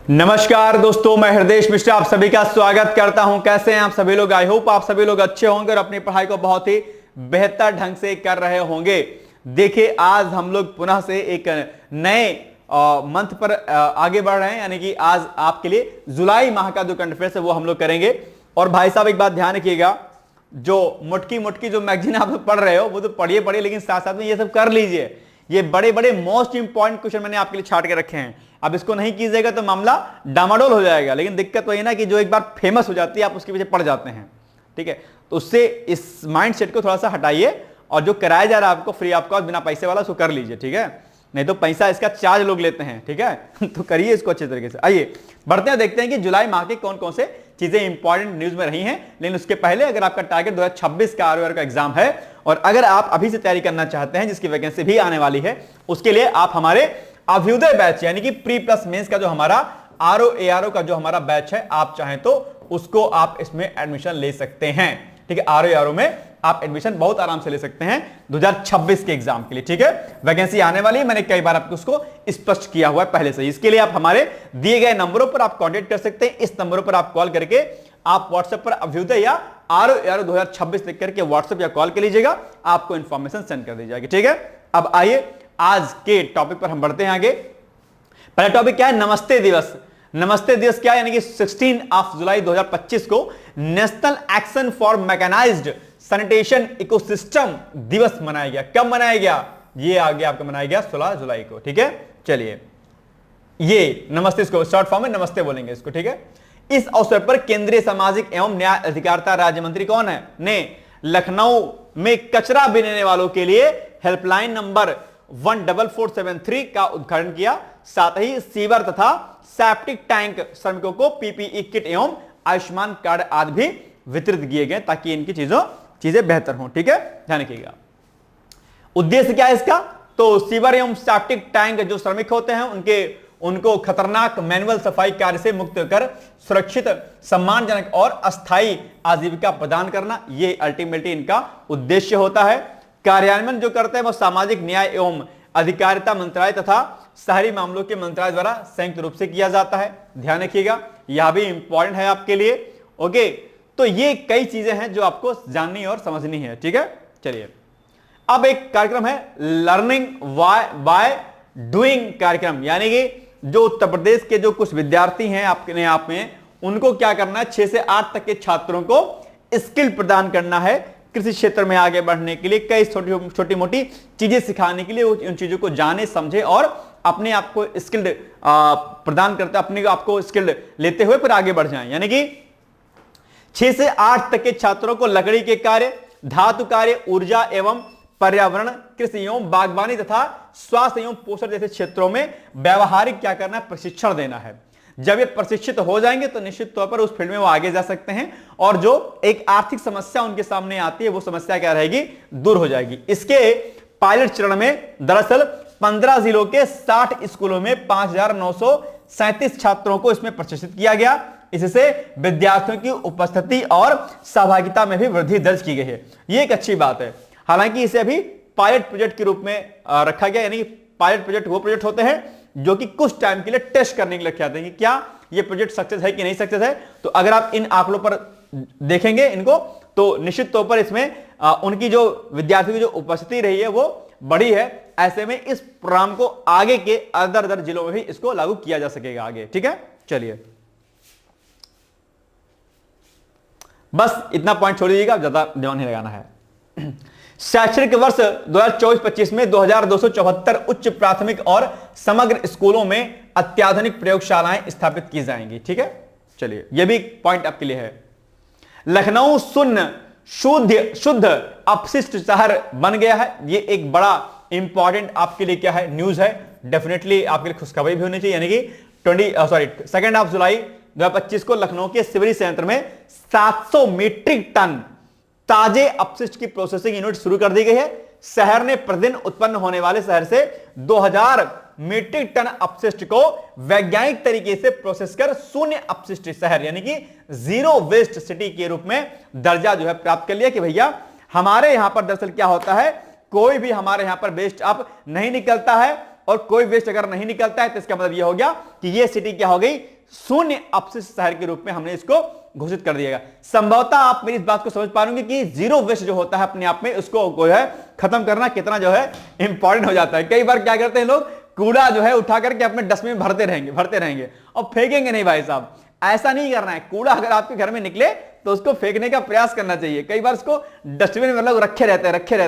नमस्कार दोस्तों, मैं हृदय मिश्रा आप सभी का स्वागत करता हूं। कैसे हैं आप सभी लोग? आई होप आप सभी लोग अच्छे होंगे और अपनी पढ़ाई को बहुत ही बेहतर ढंग से कर रहे होंगे। देखिए, आज हम लोग पुनः से एक नए मंथ पर आगे बढ़ रहे हैं, यानी कि आज आपके लिए जुलाई माह का जो करंट अफेयर्स है वो हम लोग करेंगे। और भाई साहब एक बात ध्यान रखिएगा, जो मुटकी मुटकी जो मैगजीन आप लोग पढ़ रहे हो वो तो पढ़िए, लेकिन साथ साथ में ये सब कर लीजिए। ये बड़े बड़े मोस्ट इंपॉर्टेंट क्वेश्चन मैंने आपके लिए छाट के रखे हैं। अब इसको नहीं कीजिएगा तो मामला डामाडोल हो जाएगा। लेकिन दिक्कत वही ना कि जो एक बार फेमस हो जाती है आप उसके पीछे पड़ जाते हैं, ठीक है। तो उससे इस माइंडसेट को थोड़ा सा हटाइए और जो कराया जा रहा है आपको फ्री ऑफ कॉस्ट बिना पैसे वाला उसको कर लीजिए, ठीक है। नहीं तो पैसा इसका चार्ज लोग लेते हैं, ठीक है। तो करिए इसको अच्छे तरीके से। आइए बढ़ते हैं, देखते हैं कि जुलाई माह के कौन कौन से चीजें इंपॉर्टेंट न्यूज में रही हैं। लेकिन उसके पहले अगर आपका टारगेट 2026 का आरओआर का एग्जाम है और अगर आप अभी से तैयारी करना चाहते हैं जिसकी वैकेंसी भी आने वाली है, उसके लिए आप हमारे अभ्युदय बैच यानी कि प्री प्लस मेंस का जो हमारा आरओ एआरओ का जो हमारा बैच है, आप चाहें तो उसको आप इसमें एडमिशन ले सकते हैं, ठीक है। आरओ एआरओ में आप एडमिशन बहुत आराम से ले सकते हैं 2026 के एग्जाम के लिए, ठीक है। वैकेंसी आने वाली है, मैंने कई बार आपको उसको स्पष्ट किया हुआ है पहले से। इसके लिए आप हमारे दिए गए नंबरों पर आप कांटेक्ट कर सकते हैं। इस नंबरों पर आप कॉल करके आप व्हाट्सएप पर अभ्युदय या आरओ एआरओ 2026 लिख करके व्हाट्सएप या कॉल कर लीजिएगा, आपको इंफॉर्मेशन सेंड कर दी जाएगी, ठीक है। अब आइए आज के टॉपिक पर हम बढ़ते हैं आगे। पहला टॉपिक क्या है? नमस्ते दिवस। नमस्ते दिवस क्या है? यानी कि 16 जुलाई 2025 को national action for mechanised sanitation ecosystem दिवस मनाया गया। कब मनाया गया? ये आगे आपका मनाया गया 16 जुलाई को, ठीक है। चलिए, ये नमस्ते, इसको शॉर्ट फॉर्म में नमस्ते बोलेंगे इसको, ठीक है। इस अवसर पर केंद्रीय सामाजिक एवं न्याय अधिकारिता राज्य मंत्री कौन है ने लखनऊ में कचरा बीनने वालों के लिए हेल्पलाइन नंबर 14473 का उद्घाटन किया। साथ ही सीवर तथा सेप्टिक टैंक श्रमिकों को पीपीई किट एवं आयुष्मान कार्ड आदि भी वितरित किए गए ताकि इनकी चीजें बेहतर हों, ठीक है। ध्यान रखिएगा। उद्देश्य क्या है इसका? तो सीवर एवं सेप्टिक टैंक जो श्रमिक होते हैं उनको खतरनाक मैनुअल सफाई कार्य से मुक्त कर सुरक्षित, सम्मानजनक और अस्थायी आजीविका प्रदान करना, ये अल्टीमेटली इनका उद्देश्य होता है। कार्यान्वयन जो करते हैं वो सामाजिक न्याय एवं अधिकारिता मंत्रालय तथा शहरी मामलों के मंत्रालय द्वारा संयुक्त रूप से किया जाता है। ध्यान रखिएगा, यह भी इंपॉर्टेंट है आपके लिए, ओके। तो ये कई चीजें हैं जो आपको जाननी और समझनी है, ठीक है। चलिए, अब एक कार्यक्रम है लर्निंग बाय डूइंग कार्यक्रम, यानी कि जो उत्तर प्रदेश के जो कुछ विद्यार्थी हैं अपने आप में, उनको क्या करना है, 6 से 8 तक के छात्रों को स्किल प्रदान करना है कृषि क्षेत्र में आगे बढ़ने के लिए। कई छोटी मोटी चीजें सिखाने के लिए उन चीजों को जाने, समझे और अपने आप को स्किल्ड प्रदान करते, अपने आप को स्किल्ड लेते हुए फिर आगे बढ़ जाएं। यानी कि 6 से 8 तक के छात्रों को लकड़ी के कार्य, धातु कार्य, ऊर्जा एवं पर्यावरण, कृषि एवं बागवानी तथा स्वास्थ्य एवं पोषण जैसे क्षेत्रों में व्यवहारिक क्या करना है, प्रशिक्षण देना है। जब ये प्रशिक्षित हो जाएंगे तो निश्चित तौर पर उस फील्ड में वो आगे जा सकते हैं और जो एक आर्थिक समस्या उनके सामने आती है वो समस्या क्या रहेगी, दूर हो जाएगी। इसके पायलट चरण में दरअसल 15 जिलों के 60 स्कूलों में 5937 छात्रों को इसमें प्रशिक्षित किया गया। इससे विद्यार्थियों की उपस्थिति और सहभागिता में भी वृद्धि दर्ज की गई है। ये एक अच्छी बात है। हालांकि इसे अभी पायलट प्रोजेक्ट के रूप में रखा गया, यानी कि पायलट प्रोजेक्ट वो प्रोजेक्ट होते हैं जो कि कुछ टाइम के लिए टेस्ट करने के लिए रखे जाते हैं कि क्या ये प्रोजेक्ट सक्सेस है कि नहीं सक्सेस है। तो अगर आप इन आंकड़ों पर देखेंगे इनको, तो निश्चित तौर पर इसमें उनकी जो विद्यार्थियों की जो उपस्थिति रही है वो बढ़ी है। ऐसे में इस प्रोग्राम को आगे के अदर जिलों में भी इसको लागू किया जा सकेगा आगे, ठीक है। चलिए, बस इतना पॉइंट छोड़ दीजिएगा, ज्यादा दिमाग नहीं लगाना है। शैक्षणिक वर्ष 2024-25 में 2274 उच्च प्राथमिक और समग्र स्कूलों में अत्याधुनिक प्रयोगशालाएं स्थापित की जाएंगी, ठीक है। चलिए, यह भी पॉइंट आपके लिए है। लखनऊ शुद्ध अपशिष्ट शहर बन गया है। यह एक बड़ा इंपॉर्टेंट आपके लिए क्या है, न्यूज है। डेफिनेटली आपके लिए खुशखबरी भी होनी चाहिए। यानी कि 2 जुलाई 2025 को लखनऊ के सिवरी संयंत्र में 700 मीट्रिक टन ताजे अपशिष्ट की प्रोसेसिंग यूनिट शुरू कर दी गई है। शहर ने प्रतिदिन उत्पन्न होने वाले शहर से 2000 मीट्रिक टन अपशिष्ट को वैज्ञानिक तरीके से प्रोसेस कर शून्य अपशिष्ट शहर यानी कि जीरो वेस्ट सिटी के रूप में दर्जा जो है प्राप्त कर लिया कि भैया हमारे यहां पर दरअसल क्या होता है, कोई भी हमारे यहां पर वेस्ट अब नहीं निकलता है और कोई वेस्ट अगर नहीं निकलता है तो इसका मतलब यह हो गया कि यह सिटी क्या हो गई, शून्य अपशिष्ट शहर के रूप में हमने इसको घोषित कर दिया। संभवतः आप मेरी इस बात को समझ पाएंगे कि जीरो वेस्ट जो होता है अपने आप में उसको जो है खत्म करना कितना जो है इंपॉर्टेंट हो जाता है। कई बार क्या करते हैं लोग, कूड़ा जो है उठा करके अपने डस्टबिन में भरते रहेंगे और फेंकेंगे नहीं। भाई साहब ऐसा नहीं करना है। कूड़ा अगर आपके घर में निकले तो उसको फेंकने का प्रयास करना चाहिए। कई बार उसको डस्टबिन में मतलब रखे रहते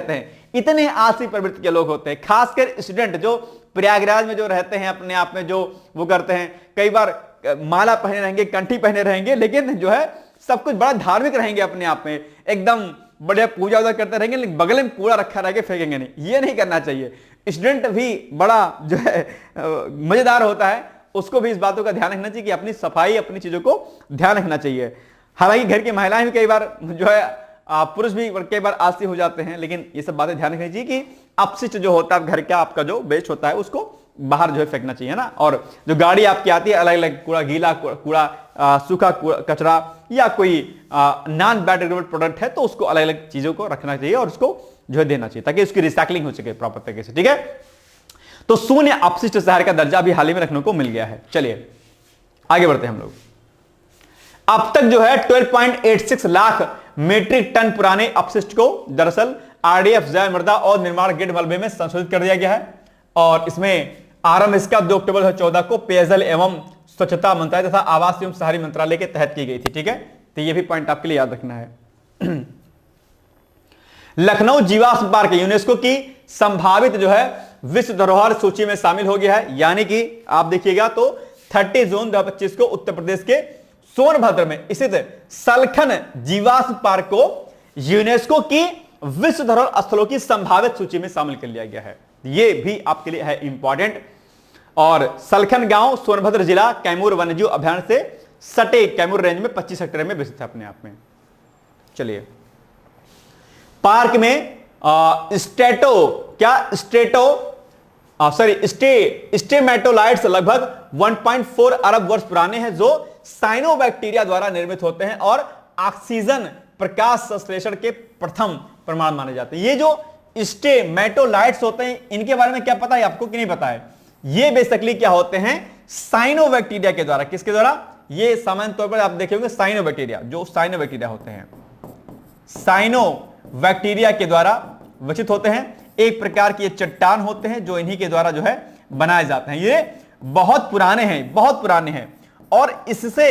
हैं। इतने आलसी प्रवृत्ति के लोग होते हैं, खासकर स्टूडेंट जो प्रयागराज में जो रहते हैं अपने आप में जो वो करते हैं। कई बार माला पहने रहेंगे, कंठी पहने रहेंगे, लेकिन जो है सब कुछ बड़ा धार्मिक रहेंगे अपने आप में, एकदम बढ़िया पूजा उजा करते रहेंगे, लेकिन बगल में कूड़ा रखा रहेगा फेंकेंगे नहीं। ये नहीं करना चाहिए। स्टूडेंट भी बड़ा जो है मजेदार होता है, उसको भी इस बातों का ध्यान रखना चाहिए कि अपनी सफाई अपनी चीजों को ध्यान रखना चाहिए। हालांकि घर की महिलाएं भी कई बार जो है पुरुष भी कई बार आलसी हो जाते हैं, लेकिन ये सब बातें ध्यान रखनी चाहिए कि अपशिष्ट जो होता है घर का आपका जो वेस्ट होता है उसको बाहर जो है फेंकना चाहिए ना। और जो गाड़ी आपकी आती है अलग अलग कूड़ा, गीला कूड़ा, सूखा कचरा या कोई नॉन बायोडिग्रेडेबल प्रोडक्ट है तो उसको अलग अलग चीजों को रखना चाहिए और उसको जो है देना चाहिए ताकि उसकी रिसाइकलिंग हो सके प्रॉपर तरीके से। ठीक है, तो शून्य अपशिष्ट शहर का दर्जा भी हाल ही में रखने को मिल गया है। चलिए आगे बढ़ते हैं हम लोग। अब तक जो है 12.86 लाख मीट्रिक टन पुराने अपशिष्ट को दरअसल आरडीएफ जैव मृदा और निर्माण ग्रिड मलबे में संशोधित कर दिया गया है और इसमें आरंभ इसका 2 अक्टूबर 2014 को पेयजल एवं स्वच्छता मंत्रालय तथा आवास एवं शहरी मंत्रालय के तहत की गई थी। ठीक है, तो यह भी पॉइंट आपके लिए याद रखना है। लखनऊ जीवाश्म पार्क यूनेस्को की संभावित जो है विश्व धरोहर सूची में शामिल हो गया है। यानी कि आप देखिएगा तो 30 जून 2025 को उत्तर प्रदेश के सोनभद्र में स्थित सलखन जीवाश्म पार्क को यूनेस्को की विश्व धरोहर स्थलों की संभावित सूची में शामिल कर लिया गया है। यह भी आपके लिए है इंपॉर्टेंट। और सलखन गांव सोनभद्र जिला कैमूर वन्यजीव अभयारण्य से सटे कैमूर रेंज में 25 हेक्टेयर में विस्तृत है अपने आप में। चलिए, पार्क में स्टेमेटोलाइट्स लगभग 1.4 अरब वर्ष पुराने हैं जो साइनोबैक्टीरिया द्वारा निर्मित होते हैं और ऑक्सीजन प्रकाश संश्लेषण के प्रथम प्रमाण माने जाते हैं। ये जो स्टेमेटोलाइट्स होते हैं इनके बारे में क्या पता है आपको कि नहीं पता है? ये बेसिकली क्या होते हैं, साइनोबैक्टीरिया के द्वारा। किसके द्वारा? ये सामान्य तौर पर आप देखेंगे साइनोबैक्टीरिया, जो साइनोबैक्टीरिया होते हैं साइनोबैक्टीरिया के द्वारा विकसित होते हैं। एक प्रकार के चट्टान होते हैं जो इन्हीं के द्वारा जो है बनाए जाते हैं। ये बहुत पुराने हैं और इससे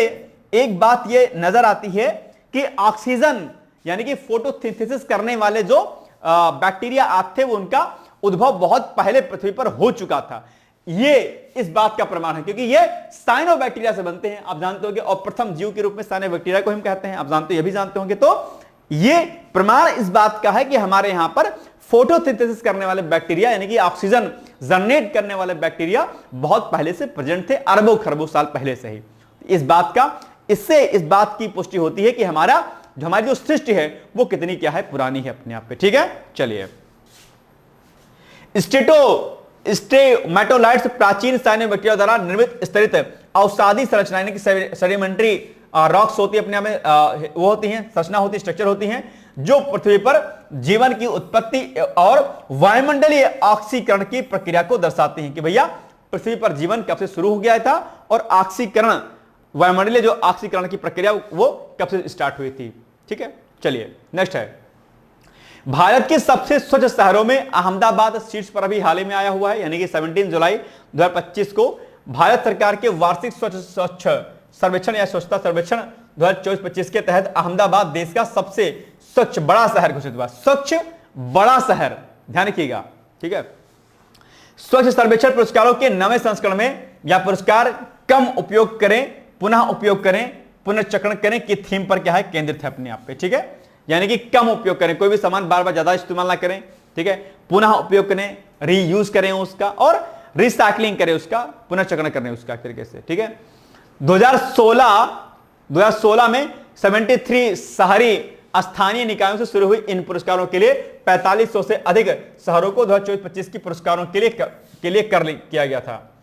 एक बात ये नजर आती है कि ऑक्सीजन यानी कि फोटोसिंथेसिस करने वाले जो बैक्टीरिया आते थे उनका उद्भव बहुत पहले पृथ्वी पर हो चुका था। ये इस बात का प्रमाण है क्योंकि ये साइनोबैक्टीरिया से बनते हैं, आप जानते होंगे, और प्रथम जीव के रूप में साइनोबैक्टीरिया को हम कहते हैं, आप जानते ये भी जानते होंगे। तो ये प्रमाण इस बात का है कि हमारे यहां पर फोटोसिंथेसिस करने वाले बैक्टीरिया यानी कि ऑक्सीजन जनरेट करने वाले बैक्टीरिया बहुत पहले से प्रेजेंट थे, अरबों खरबों साल पहले से ही। इससे इस बात की पुष्टि होती है कि हमारी जो सृष्टि है वो कितनी क्या है, पुरानी है अपने आप पे। ठीक है, चलिए, स्टेमेटोलाइट्स प्राचीन साइनोबैक्टीरिया द्वारा निर्मित स्तरित औषधि संरचना यानी कि सेडिमेंट्री रॉक्स होती है अपने आप में, वो होती हैं, संरचना होती है, स्ट्रक्चर होती हैं जो पृथ्वी पर जीवन की उत्पत्ति और वायुमंडलीय ऑक्सीकरण की प्रक्रिया को दर्शाती हैं कि भैया पृथ्वी पर जीवन कब से शुरू हो गया था और ऑक्सीकरण, वायुमंडलीय जो ऑक्सीकरण की प्रक्रिया वो कब से स्टार्ट हुई थी। ठीक है, चलिए नेक्स्ट है, भारत के सबसे स्वच्छ शहरों में अहमदाबाद शीर्ष पर अभी हाल ही में आया हुआ है। यानी कि 17 जुलाई 2025 को भारत सरकार के वार्षिक स्वच्छ सर्वेक्षण या स्वच्छता सर्वेक्षण 2024-25 के तहत अहमदाबाद देश का सबसे स्वच्छ बड़ा शहर घोषित हुआ। स्वच्छ बड़ा शहर, ध्यान रखिएगा। ठीक है, स्वच्छ सर्वेक्षण पुरस्कारों के नवे संस्करण में या पुरस्कार कम उपयोग करें, पुनः उपयोग करें, पुनर्चक्रण करें की थीम पर क्या है, केंद्रित है अपने आप पे। ठीक है, यानी कि कम उपयोग करें, कोई भी सामान बार बार ज्यादा इस्तेमाल ना करें। ठीक है, पुनः उपयोग करें, रीयूज करें उसका और रिसाइकलिंग करें उसका, पुनर्चक्रण करें उसका तरीके से। ठीक है, 2016 में 73 शहरी स्थानीय निकायों से शुरू हुई इन पुरस्कारों के लिए 4500 से अधिक शहरों को 2024-25 की पुरस्कारों के लिए किया गया था।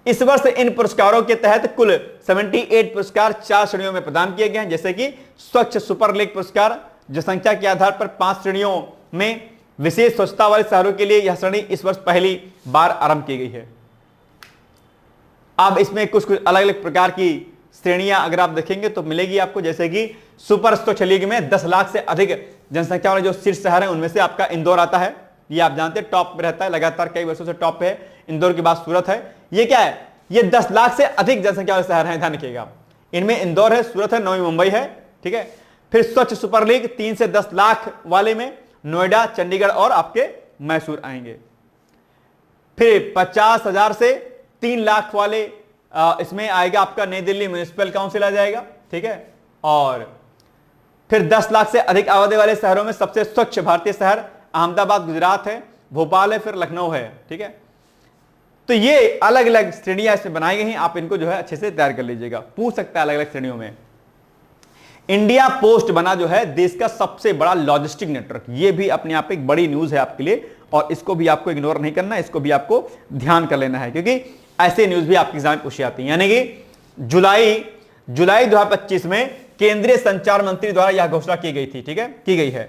इस वर्ष इन पुरस्कारों के तहत कुल 78 पुरस्कार 4 श्रेणियों में प्रदान किए गए हैं, जैसे कि स्वच्छ सुपर लीग पुरस्कार, जो संख्या के आधार पर 5 श्रेणियों में विशेष स्वच्छता वाले शहरों के लिए यह श्रेणी इस वर्ष पहली बार आरंभ की गई है। अब इसमें कुछ कुछ अलग अलग प्रकार की श्रेणियां अगर आप देखेंगे तो मिलेगी आपको, जैसे कि सुपर स्वच्छ लीग में 10 लाख से अधिक जनसंख्या वाले जो शीर्ष शहर है उनमें से आपका इंदौर आता है। ये आप जानते हैं टॉप पे रहता है, लगातार कई वर्षों से टॉप पे है। इंदौर के बाद सूरत है। ये क्या है, ये 10 लाख से अधिक जनसंख्या वाले शहर हैं, ध्यान रखिएगा। इनमें इंदौर है, सूरत है, नवी मुंबई है, ठीक है। फिर स्वच्छ सुपर लीग 3 से 10 लाख वाले में नोएडा, चंडीगढ़ और आपके मैसूर आएंगे। फिर 50,000 से 3 लाख वाले इसमें आएगा आपका नई दिल्ली म्युनिसिपल काउंसिल आ जाएगा, ठीक है। और फिर 10 लाख से अधिक आबादी वाले शहरों में सबसे स्वच्छ भारतीय शहर अहमदाबाद गुजरात है, भोपाल है, फिर लखनऊ है, ठीक है। तो ये अलग अलग श्रेणियां इसमें बनाई गई हैं, आप इनको जो है अच्छे से तैयार कर लीजिएगा। पूछ सकता है अलग अलग श्रेणियों में। इंडिया पोस्ट बना जो है देश का सबसे बड़ा लॉजिस्टिक नेटवर्क। ये भी अपने आप एक बड़ी न्यूज है आपके लिए, और इसको भी आपको इग्नोर नहीं करना, इसको भी आपको ध्यान कर लेना है, क्योंकि ऐसे न्यूज भी आपके एग्जाम में पूछी जाती है। यानी कि जुलाई 2025 में केंद्रीय संचार मंत्री द्वारा यह घोषणा की गई थी, ठीक है, की गई है।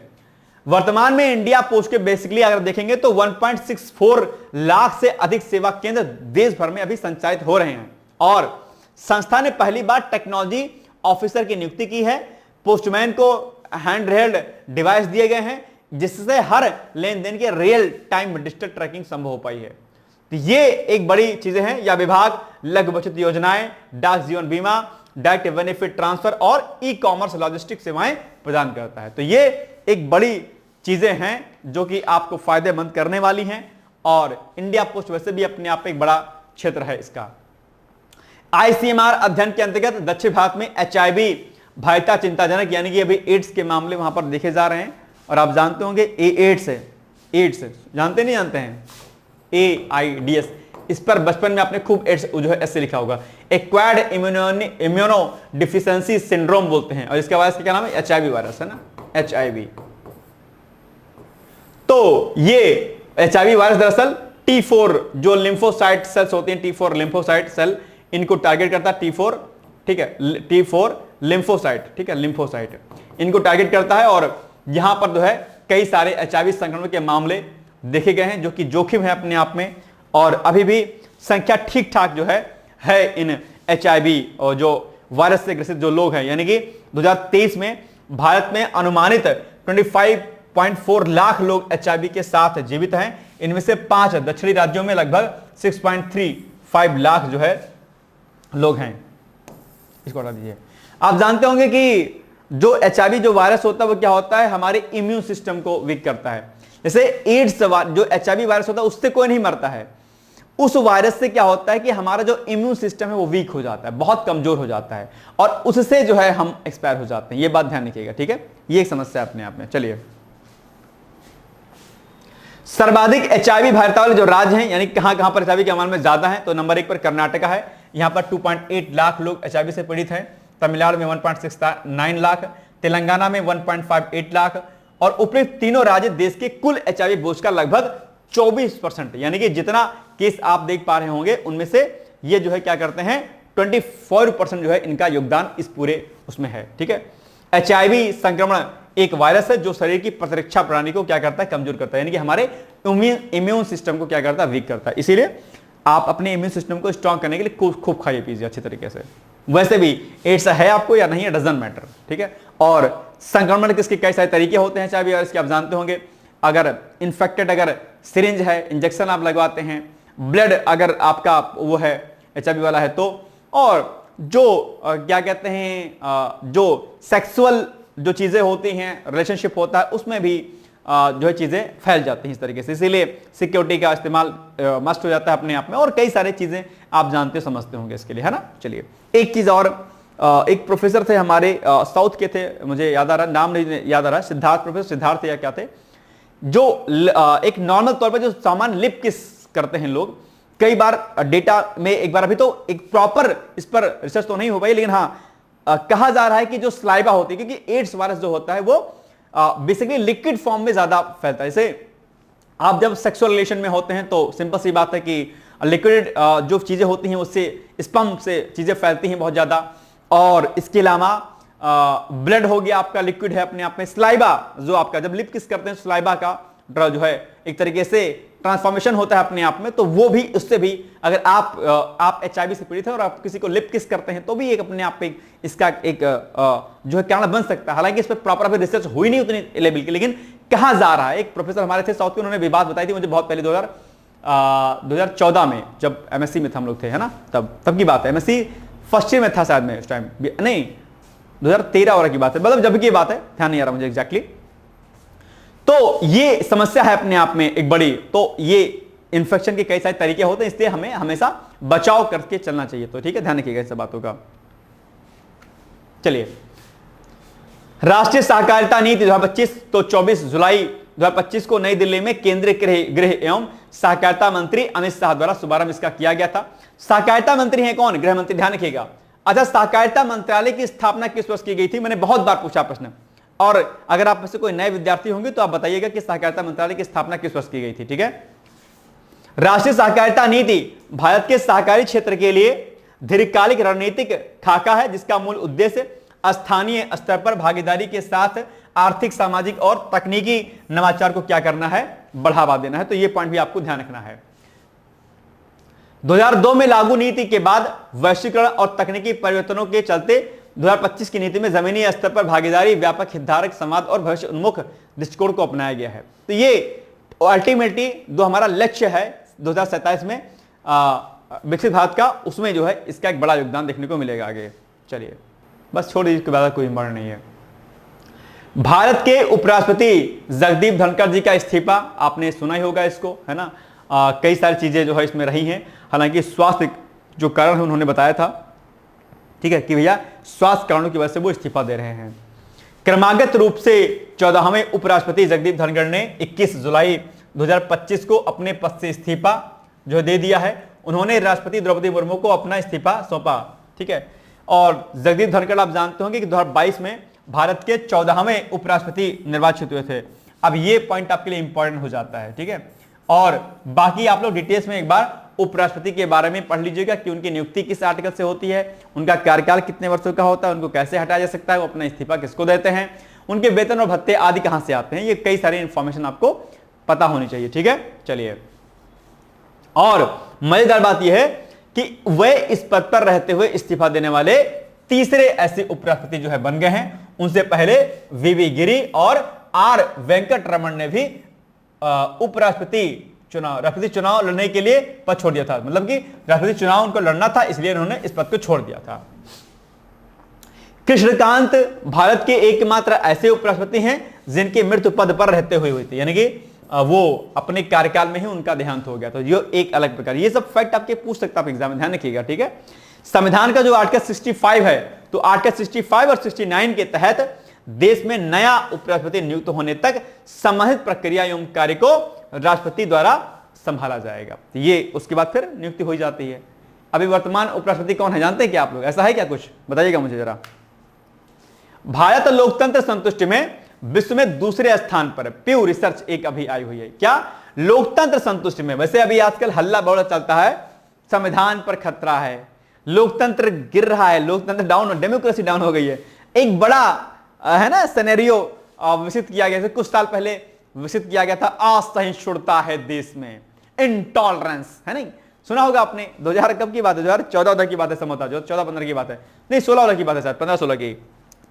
वर्तमान में इंडिया पोस्ट के बेसिकली अगर देखेंगे तो 1.64 लाख से अधिक सेवा केंद्र देश भर में अभी संचालित हो रहे हैं, और संस्था ने पहली बार टेक्नोलॉजी ऑफिसर की नियुक्ति की है। पोस्टमैन को हैंड हेल्ड डिवाइस दिए गए हैं, जिससे हर लेन देन के रियल टाइम डिजिटल ट्रैकिंग संभव हो पाई है। तो ये एक बड़ी चीजें हैं। यह विभाग लघु बचत योजनाएं, डाक जीवन बीमा, डायरेक्ट बेनिफिट ट्रांसफर और ई कॉमर्स लॉजिस्टिक सेवाएं प्रदान करता है। तो ये एक बड़ी चीजें हैं जो कि आपको फायदेमंद करने वाली हैं, और इंडिया पोस्ट वैसे भी अपने आप एक बड़ा क्षेत्र है इसका। आईसीएमआर अध्ययन के अंतर्गत दक्षिण भारत में एचआईवी भाइता चिंताजनक, यानी कि अभी एड्स के मामले वहां पर देखे जा रहे हैं। और आप जानते होंगे एड्स है, एड्स जानते नहीं जानते हैं, AIDS, इस पर बचपन में आपने खूब एड्स जो है ऐसे लिखा होगा, एक्वायर्ड इम्यूनो डिफिशियंसी सिंड्रोम बोलते हैं, और इसके वायरस का क्या नाम है, एचआईवी वायरस है ना, एचआईवी। तो ये एचआईवी वायरस दरअसल T4 जो लिम्फोसाइट सेल्स होती हैं, T4 लिम्फोसाइट सेल, इनको टारगेट करता है T4, ठीक है, T4 लिम्फोसाइट, ठीक है, लिम्फोसाइट इनको टारगेट करता है। और यहां पर जो है कई सारे एचआईवी संक्रमण के मामले देखे गए हैं, जो कि जोखिम है अपने आप में, और अभी भी संख्या ठीक ठाक जो है इन एचआईवी और जो वायरस से ग्रसित जो लोग हैं। यानी कि 2023 में भारत में अनुमानित 25.4 लाख लोग एचआईवी के साथ जीवित हैं। इनमें से 5 दक्षिणी राज्यों में लगभग 6.35 लाख जो है लोग हैं। इसको हटा दीजिए। आप जानते होंगे कि जो एचआईवी जो वायरस होता है वो क्या होता है, हमारे इम्यून सिस्टम को वीक करता है। जैसे एड्स जो एचआईवी वायरस होता है उससे कोई नहीं मरता है, उस वायरस से क्या होता है कि हमारा जो इम्यून सिस्टम है वो वीक हो जाता है, बहुत कमजोर हो जाता है, और उससे जो है हम एक्सपायर हो जाते हैं। ये बात ध्यान रखिएगा, ठीक है, ये एक समस्या है अपने आप में। चलिए, सर्वाधिक एचआईवी भाइता वाले जो राज्य हैं, यानी कहां कहां पर एचआईवी के मामले में ज्यादा है, तो नंबर 1 पर कर्नाटका है, यहां पर 2.8 लाख लोग एचआईवी से पीड़ित हैं। तमिलनाडु में 1.69 लाख, तेलंगाना में 1.58 लाख, और उपरोक्त तीनों राज्य देश के कुल एचआईवी बोझ का लगभग 24%, यानी कि जितना केस आप देख पा रहे होंगे उनमें से ये जो है क्या करते हैं, 24% जो है इनका योगदान इस पूरे उसमें है, ठीक है। एचआईवी संक्रमण एक वायरस है जो शरीर की प्रतिरक्षा प्रणाली को क्या करता है, कमजोर करता है, यानी कि हमारे इम्यून सिस्टम को क्या करता है, वीक करता है। इसीलिए आप अपने इम्यून सिस्टम को स्ट्रांग करने के लिए खूब खाइए पीजिए अच्छे तरीके से। वैसे भी एड्स है आपको या नहीं है, डजंट मैटर, ठीक है। और संक्रमण किसके कई सारे तरीके होते हैं एचआईवी वायरस के, आप जानते होंगे। अगर इन्फेक्टेड, अगर सिरिंज है, इंजेक्शन आप लगवाते हैं, ब्लड अगर आपका वो है एचआईवी वाला है तो, और जो क्या कहते हैं, जो सेक्सुअल जो चीजें होती हैं, रिलेशनशिप होता है, उसमें भी जो है चीजें फैल जाती हैं इस तरीके से। इसीलिए सिक्योरिटी का इस्तेमाल मस्ट हो जाता है अपने आप में, और कई सारी चीजें आप जानते समझते होंगे इसके लिए, है ना। चलिए, एक चीज और, एक प्रोफेसर थे हमारे साउथ के थे, मुझे याद आ रहा, नाम नहीं याद आ रहा, सिद्धार्थ, प्रोफेसर सिद्धार्थ या क्या थे, जो एक नॉर्मल तौर पर जो सामान लिप किस करते हैं लोग, कई बार डेटा में एक बार, अभी तो एक प्रॉपर इस पर रिसर्च तो नहीं हो पाई, लेकिन हाँ कहा जा रहा है कि जो स्लाइवा होती है, क्योंकि एड्स वायरस जो होता है वो बेसिकली लिक्विड फॉर्म में ज्यादा फैलता है। जैसे आप जब सेक्सुअल रिलेशन में होते हैं तो सिंपल सी बात है कि लिक्विड जो चीजें होती हैं उससे, स्पर्म से चीजें फैलती हैं बहुत ज्यादा, और इसके अलावा ब्लड हो गया आपका, लिक्विड है अपने आप में। स्लाइवा जो आपका जब लिप किस करते हैं, स्लाइवा का जो है एक तरीके से ट्रांसफॉर्मेशन होता है अपने आप में, तो वो भी उससे भी अगर आप HIV से पीड़ित है और आप किसी को लिप किस करते हैं तो भी एक अपने आप पे इसका एक जो है कारण बन सकता है। हालांकि इस पर प्रॉपर अभी रिसर्च हुई नहीं उतनी लेवल की, लेकिन कहा जा रहा है। एक प्रोफेसर हमारे थे साउथ के, उन्होंने भी बात बताई थी मुझे बहुत पहले 2014 में, जब MSc में हम लोग थे, है ना, तब की बात है। MSc फर्स्ट ईयर में था शायद मैं उस टाइम, नहीं 2013 वाला की बात है, मतलब जब की बात है, ध्यान नहीं आ रहा मुझे एग्जैक्टली। तो ये समस्या है अपने आप में एक बड़ी। तो ये इन्फेक्शन के कई सारे तरीके होते हैं, इसलिए हमें हमेशा बचाव करके चलना चाहिए। तो ठीक है, ध्यान रखिएगा इस बातों का। चलिए, राष्ट्रीय सहकारिता नीति 2025, तो 24 जुलाई 2025 को नई दिल्ली में केंद्रीय गृह एवं सहकारिता मंत्री अमित शाह द्वारा शुभारंभ इसका किया गया था। सहकारिता मंत्री हैं कौन? गृह मंत्री, ध्यान रखिएगा। अच्छा, सहकारिता मंत्रालय की स्थापना किस वर्ष की गई थी? मैंने बहुत बार पूछा प्रश्न, और अगर आप में से कोई नए विद्यार्थी होंगे तो आप बताइएगा कि सहकारिता मंत्रालय की स्थापना किस वर्ष की गई थी। ठीक है, राष्ट्रीय सहकारिता नीति भारत के सहकारी क्षेत्र के लिए दीर्घकालिक रणनीतिक खाका है, जिसका मूल उद्देश्य स्थानीय स्तर पर भागीदारी के साथ आर्थिक, सामाजिक और तकनीकी नवाचार को क्या करना है? बढ़ावा देना है। तो यह पॉइंट भी आपको ध्यान रखना है। 2002 में लागू नीति के बाद वैश्वीकरण और तकनीकी परिवर्तनों के चलते 2025 की नीति में जमीनी स्तर पर भागीदारी, व्यापक हितधारक संवाद और भविष्य उन्मुख दृष्टिकोण को अपनाया गया है। तो ये अल्टीमेटली जो हमारा लक्ष्य है 2027 में विकसित भारत का, उसमें जो है इसका एक बड़ा योगदान देखने को मिलेगा आगे। चलिए, बस छोड़ दीजिए, इसके बाद कोई इंपॉर्टेंट नहीं है। भारत के उपराष्ट्रपति जगदीप धनखड़ जी का इस्तीफा, आपने सुना ही होगा इसको, है ना। कई सारी चीजें जो है इसमें रही हैं। हालांकि स्वास्थ्य जो कारण है उन्होंने बताया था, ठीक है, कि भैया स्वास्थ्य कारणों की वजह से वो इस्तीफा दे रहे हैं। क्रमागत रूप से 14वें उपराष्ट्रपति जगदीप धनखड़ ने 21 जुलाई 2025 को अपने पद से इस्तीफा जो दे दिया है। उन्होंने राष्ट्रपति द्रौपदी मुर्मू को अपना इस्तीफा सौंपा, ठीक है। और जगदीप धनखड़ आप जानते होंगे कि 2022 में भारत के 14वें उपराष्ट्रपति निर्वाचित हुए थे। अब ये पॉइंट आपके लिए इंपॉर्टेंट हो जाता है, ठीक है। और बाकी आप लोग डिटेल्स में एक बार उपराष्ट्रपति के बारे में पढ़ लीजिएगा कि उनकी नियुक्ति किस आर्टिकल से होती है, उनका कार्यकाल कितने वर्षों का होता है, उनको कैसे हटाया जा सकता है, वो अपना इस्तीफा किसको देते हैं, उनके वेतन और भत्ते आदि कहां से आते हैं। ये कई सारी इंफॉर्मेशन आपको पता होनी चाहिए, ठीक है। चलिए, और मजेदार बात यह है कि वे इस पद पर रहते हुए इस्तीफा देने वाले तीसरे ऐसे उपराष्ट्रपति जो है बन गए हैं। उनसे पहले वीवी गिरी और आर वेंकट रमन ने भी राष्ट्रपति चुनाव लड़ने के लिए पद छोड़ दिया था। मतलब कि राष्ट्रपति चुनाव उनको लड़ना था, इसलिए उन्होंने इस पद को छोड़ दिया था। कृष्णकांत भारत के एकमात्र ऐसे उपराष्ट्रपति हैं जिनके मृत्यु पद पर रहते हुए हुई थी, यानी कि वो अपने कार्यकाल में ही उनका देहांत हो गया। तो ये एक अलग प्रकार, ये सब फैक्ट आपके पूछ सकता है एग्जाम में, ध्यान रखिएगा, ठीक है। संविधान का जो आर्टिकल 65 है, तो आर्टिकल 65 और 69 के तहत देश में नया उपराष्ट्रपति नियुक्त होने तक संबंधित प्रक्रिया एवं कार्य को राष्ट्रपति द्वारा संभाला जाएगा। तो ये उसके बाद फिर नियुक्ति हो जाती है। अभी वर्तमान उपराष्ट्रपति कौन है जानते हैं क्या आप लोग? ऐसा है क्या कुछ? बताइएगा मुझे जरा। भारत लोकतंत्र संतुष्टि में विश्व में दूसरे स्थान पर, प्यू रिसर्च एक अभी आई हुई है, क्या लोकतंत्र संतुष्टि में। वैसे अभी आजकल हल्ला बड़ा चलता है, संविधान पर खतरा है, लोकतंत्र गिर रहा है, लोकतंत्र डाउन, डेमोक्रेसी डाउन हो गई है। एक बड़ा है ना सिनेरियो विकसित किया गया, कुछ साल पहले विकसित किया गया था, असहिष्णुता है देश में, इंटॉलरेंस है, नहीं सुना होगा आपने। 2000 कब की बात है? 2014 की बात है, समझता जो 14-15 की बात है, नहीं 16 की बात है शायद, 15-16 की,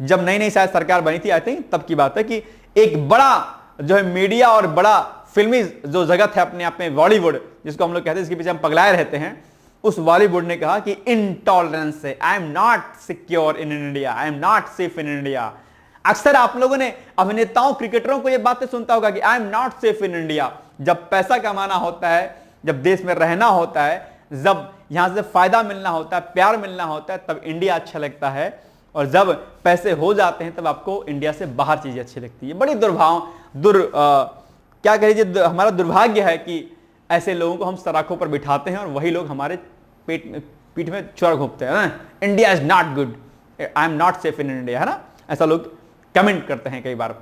जब नई नई शायद सरकार बनी थी, आई थिंक तब की बात है कि एक बड़ा जो है मीडिया और बड़ा फिल्मी जो जगत है अपने आप में, बॉलीवुड जिसको हम लोग कहते हैं, जिसके पीछे हम पगलाए रहते हैं, उस बॉलीवुड ने कहा कि इंटॉलरेंस है, I am not secure in India, I am not safe in India. अक्सर आप लोगों ने अभिनेताओं, क्रिकेटरों को यह बातें सुनता होगा कि I am not safe in India. जब पैसा कमाना होता है, जब देश में रहना होता है, जब यहां से फायदा मिलना होता है, प्यार मिलना होता है, तब इंडिया अच्छा लगता है, और जब पैसे हो जाते हैं तब आपको इंडिया से बाहर चीजें अच्छी लगती है। बड़ी क्या कहिए, हमारा दुर्भाग्य है कि ऐसे लोगों को हम सराखों पर बिठाते हैं और वही लोग हमारे पीठ में चोर घोंपते हैं। India is not good, I am not safe in India, है ना, ऐसा लोग कमेंट करते हैं कई बार।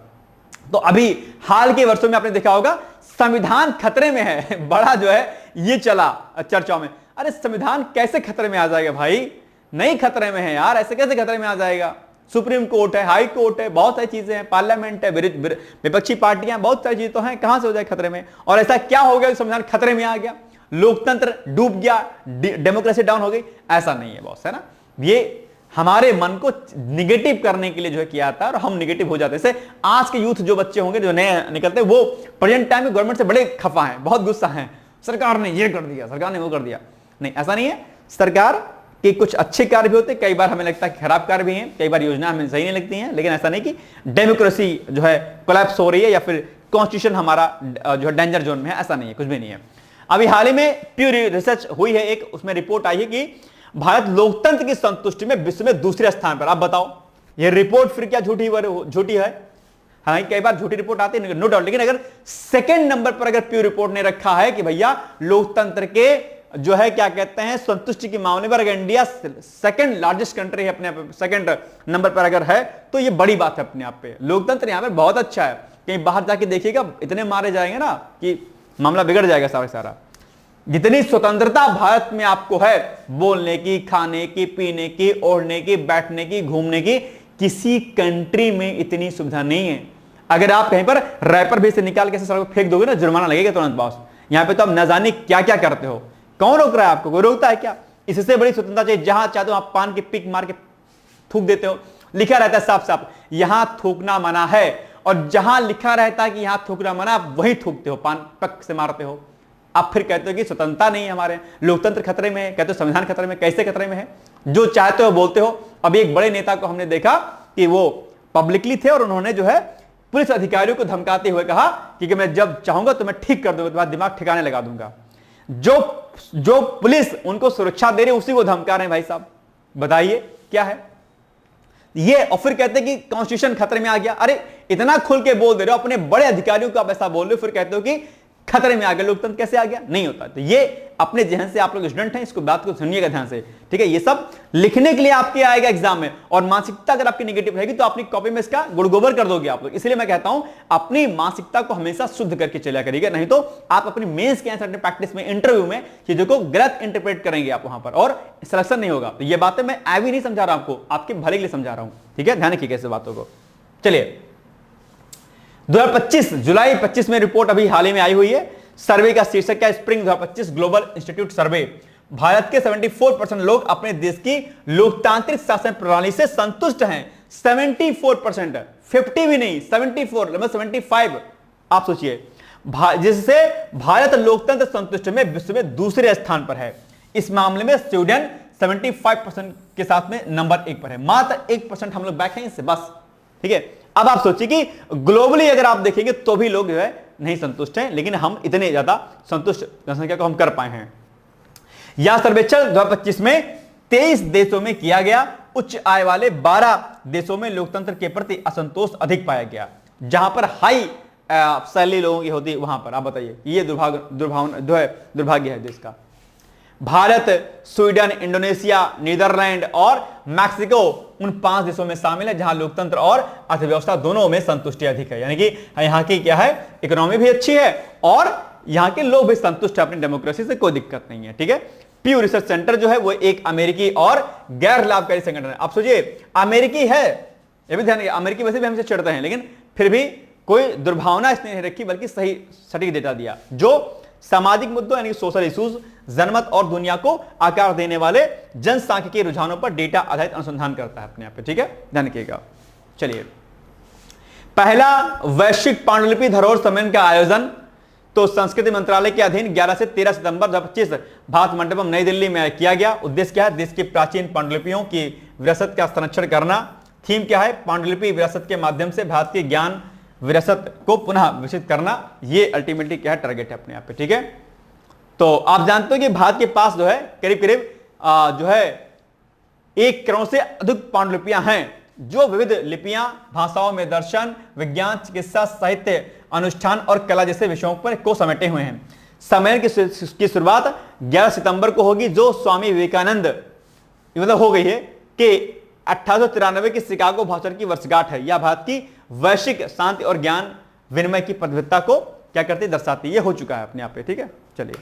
तो अभी हाल के वर्षों में आपने देखा होगा संविधान खतरे में है, बड़ा जो है ये चला चर्चा में। अरे संविधान कैसे खतरे में आ जाएगा भाई? नहीं खतरे में है यार, ऐसे कैसे खतरे में आ जाएगा? सुप्रीम कोर्ट है, हाई कोर्ट है, बहुत सारी चीजें हैं, पार्लियामेंट है, विपक्षी पार्टियां, बहुत सारी चीजें तो हैं। कहां से हो जाए खतरे में? और ऐसा क्या हो गया संविधान खतरे में आ गया, लोकतंत्र डूब गया, डेमोक्रेसी डाउन हो गई? ऐसा नहीं है बॉस, है ना। ये हमारे मन को निगेटिव करने के लिए जो है किया था और हम निगेटिव हो जाते हैं। जैसे आज के यूथ जो बच्चे होंगे जो नए निकलते हैं, वो प्रेजेंट टाइम में गवर्नमेंट से बड़े खफा हैं, बहुत गुस्सा हैं, सरकार ने ये कर दिया, सरकार ने वो कर दिया। नहीं, ऐसा नहीं है। सरकार के कुछ अच्छे कार्य भी होते हैं, कई बार हमें लगता है खराब कार्य भी हैं, कई बार योजना हमें सही नहीं लगती हैं, लेकिन ऐसा नहीं कि डेमोक्रेसी जो है कोलैप्स हो रही है या फिर कॉन्स्टिट्यूशन हमारा जो है डेंजर जोन में है, ऐसा नहीं है, कुछ भी नहीं है। अभी हाल ही में प्यू रिसर्च हुई है एक, उसमें रिपोर्ट आई है कि भारत लोकतंत्र की संतुष्टि में विश्व में दूसरे स्थान पर। आप बताओ, ये रिपोर्ट फिर क्या झूठी है? हाँ, कई बार झूठी रिपोर्ट आती है, नो डाउट, लेकिन अगर सेकंड नंबर पर अगर प्यू रिपोर्ट ने रखा है कि भैया लोकतंत्र के जो है क्या कहते हैं संतुष्टि के मामले पर अगर इंडिया सेकंड लार्जेस्ट कंट्री है अपने आप, सेकंड नंबर पर अगर है, तो ये बड़ी बात है अपने आप पे। लोकतंत्र यहां पर बहुत अच्छा है। कहीं बाहर जाके देखिएगा, इतने मारे जाएंगे ना कि मामला बिगड़ जाएगा सारा। जितनी स्वतंत्रता भारत में आपको है, बोलने की, खाने की, पीने की, ओढ़ने की, बैठने की, घूमने की, किसी कंट्री में इतनी सुविधा नहीं है। अगर आप कहीं पर रैपर भी से निकाल के सड़क पर फेंक दोगे ना, जुर्माना लगेगा तुरंत बॉस। यहां पे तो आप न जाने क्या क्या करते हो, कौन रोक रहा है आपको? कोई रोकता है क्या? इससे बड़ी स्वतंत्रता चाहिए, जहां चाहते हो आप पान की पिक मार के थूक देते हो। लिखा रहता है साफ साफ, यहां थूकना मना है, और जहां लिखा रहता है कि यहां थूकना मना, आप वहीं थूकते हो, पान पक से मारते हो। आप फिर कहते हो कि स्वतंत्रता नहीं है, हमारे लोकतंत्र खतरे में है, कहते हो संविधान खतरे में। कैसे खतरे में है? जो चाहते हो बोलते हो। अभी एक बड़े नेता को हमने देखा कि वो पब्लिकली थे और उन्होंने जो है पुलिस अधिकारियों को धमकाते हुए कहा कि मैं जब चाहूंगा तो मैं ठीक कर दूंगा, तुम्हारा दिमाग ठिकाने लगा दूंगा। जो पुलिस उनको सुरक्षा दे रही है उसी को धमका रहे हैं भाई साहब। बताइए क्या है ये? और फिर कहते हैं कि कॉन्स्टिट्यूशन खतरे में आ गया। अरे इतना खुल के बोल दे रहे हो, अपने बड़े अधिकारियों को आप ऐसा बोल रहे हो, फिर कहते हो कि खतरे में आ गया, लोकतंत्र कैसे आ गया? नहीं होता। तो ये अपने जहन से आप लोग स्टूडेंट हैं, इसको बात को सुनिएगा ध्यान से, ठीक है। ये सब लिखने के लिए आपके आएगा एग्जाम में, और मानसिकता अगर आपकी नेगेटिव रहेगी तो अपनी कॉपी में इसका गुड़गोबर कर दोगे आप लोग। इसलिए मैं कहता हूं अपनी मानसिकता को हमेशा शुद्ध करके चला करिएगा, नहीं तो आप अपनी मेंस के आंसर प्रैक्टिस में, इंटरव्यू में चीजों को गलत इंटरप्रेट करेंगे आप वहां पर, और सिलेक्शन नहीं होगा। तो ये बातें मैं भी नहीं समझा रहा आपको, आपके भले के लिए समझा रहा हूं, ठीक है। ध्यान रखिएगा इस बातों को। चलिए 2025 जुलाई 25 में रिपोर्ट अभी हाल ही में आई हुई है। सर्वे का शीर्षक क्या? स्प्रिंग 2025 ग्लोबल इंस्टीट्यूट सर्वे। भारत के 74% लोग अपने देश की लोकतांत्रिक शासन प्रणाली से संतुष्ट हैं। 74%, 50 भी नहीं, 74, लगभग 75। आप सोचिए, जिससे भारत लोकतंत्र संतुष्ट में विश्व में दूसरे स्थान पर है। इस मामले में स्वीडन 75% के साथ में नंबर 1 पर है। मात्र 1% हम लोग बैक हैं इससे, बस, ठीक है। अब आप सोचिए कि ग्लोबली अगर आप देखेंगे तो भी लोग जो है नहीं संतुष्ट हैं, लेकिन हम इतने ज्यादा संतुष्ट जनसंख्या को हम कर पाए हैं। यह सर्वेक्षण 2025 में 23 देशों में किया गया। उच्च आय वाले 12 देशों में लोकतंत्र के प्रति असंतोष अधिक पाया गया। जहां पर हाई सैलरी लोगों की होती वहां पर, आप बताइए, ये दुर्भाग्य है देश का। भारत, स्वीडन, इंडोनेशिया, नीदरलैंड और मैक्सिको उन 5 देशों में शामिल है जहां लोकतंत्र और अर्थव्यवस्था दोनों में संतुष्टि अधिक है। यानी कि यहां की क्या है, इकोनॉमी भी अच्छी है और यहां के लोग भी संतुष्ट है अपनी डेमोक्रेसी से, कोई दिक्कत नहीं है, ठीक है। प्यू रिसर्च सेंटर जो है वो एक अमेरिकी और गैर लाभकारी संगठन है। आप सोचिए, अमेरिकी है, ये भी ध्यान रखिए, अमेरिकी वैसे भी हमसे चिढ़ते हैं, लेकिन फिर भी कोई दुर्भावना इसने नहीं रखी, बल्कि सही सटीक डेटा दिया, जो सामाजिक मुद्दों यानी सोशल इश्यूज, जनमत और दुनिया को आकार देने वाले जनसांख्यिकीय रुझानों पर डेटा आधारित अनुसंधान करता है अपने आप पे, ठीक है, ध्यान रखिएगा। चलिए, पहला वैश्विक पांडुलिपि धरोहर सम्मेलन का आयोजन तो संस्कृति मंत्रालय के अधीन 11 से 13 सितंबर 2025 भारत मंडपम नई दिल्ली में किया गया। उद्देश्य क्या है? देश की प्राचीन पांडुलिपियों की विरासत का संरक्षण करना। थीम क्या है? पांडुलिपि विरासत के माध्यम से भारत की ज्ञान विरासत को पुनः विकसित करना। ये अल्टीमेटली क्या है? टारगेट है अपने आप पे, ठीक है। तो आप जानते हो कि भारत के पास जो है करीब करीब जो है 1 करोड़ से अधिक पांडुलिपियां हैं, जो विविध लिपियां, भाषाओं में दर्शन, विज्ञान, चिकित्सा, साहित्य, अनुष्ठान और कला जैसे विषयों पर को समेटे हुए हैं। सम्मेलन की शुरुआत 11 सितंबर को होगी, जो स्वामी विवेकानंद मतलब हो गई है कि 1893 की शिकागो भाषण की वर्षगांठ है। यह भारत की वैश्विक शांति और ज्ञान विनिमय की प्रतिबद्धता को क्या करती, दर्शाती है। यह हो चुका है अपने आप पे, ठीक है। चलिए,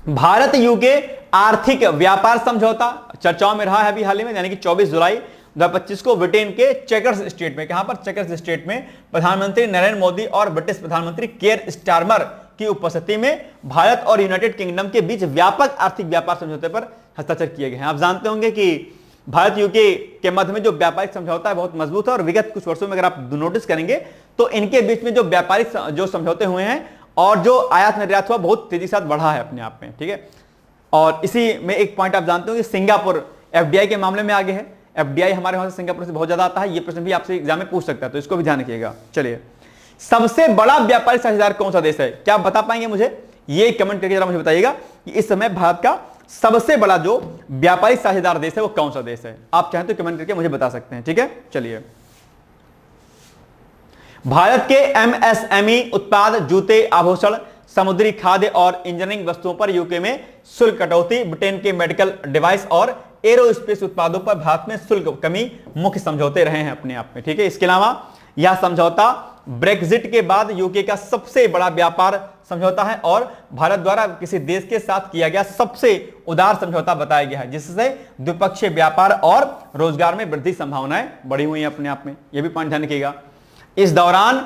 भारत यूके आर्थिक व्यापार समझौता चर्चाओं में रहा है अभी हाल ही में, यानी कि 24 जुलाई 2025 को ब्रिटेन के चेकर्स स्टेट में, कहां पर, चेकर्स स्टेट में प्रधानमंत्री नरेंद्र मोदी और ब्रिटिश प्रधानमंत्री केयर स्टारमर की उपस्थिति में भारत और यूनाइटेड किंगडम के बीच व्यापक आर्थिक व्यापार समझौते पर हस्ताक्षर किए गए हैं। आप जानते होंगे कि भारत यूके के मध्य में जो व्यापारिक समझौता है बहुत मजबूत है और विगत कुछ वर्षों में अगर आप नोटिस करेंगे तो इनके बीच में जो व्यापारिक जो समझौते हुए हैं और जो आयात निर्यात हुआ बहुत तेजी से साथ बढ़ा है अपने आप में, ठीक है। और इसी में एक पॉइंट आप जानते हो कि सिंगापुर एफडीआई के मामले में आगे है। एफडीआई हमारे वहां से सिंगापुर से बहुत ज्यादा आता है, ये प्रश्न भी आपसे एग्जाम में पूछ सकता है, तो इसको भी ध्यान रखिएगा। चलिए, सबसे बड़ा व्यापारिक साझेदार कौन सा देश है, क्या आप बता पाएंगे मुझे? ये कमेंट करके जरा मुझे बताइएगा कि इस समय भारत का सबसे बड़ा जो व्यापारिक साझेदार देश है वो कौन सा देश है। आप चाहें तो कमेंट करके मुझे बता सकते हैं, ठीक है। चलिए, भारत के एमएसएमई उत्पाद जूते, आभूषण, समुद्री खाद्य और इंजीनियरिंग वस्तुओं पर यूके में शुल्क कटौती, ब्रिटेन के मेडिकल डिवाइस और एरोस्पेस उत्पादों पर भारत में शुल्क कमी मुख्य समझौते रहे हैं अपने आप में, ठीक है। इसके अलावा यह समझौता ब्रेक्जिट के बाद यूके का सबसे बड़ा व्यापार समझौता है और भारत द्वारा किसी देश के साथ किया गया सबसे उदार समझौता बताया गया है, जिससे द्विपक्षीय व्यापार और रोजगार में वृद्धि संभावनाएं बढ़ी हुई हैं अपने आप में। यह भी पॉइंट ध्यान रखिएगा। इस दौरान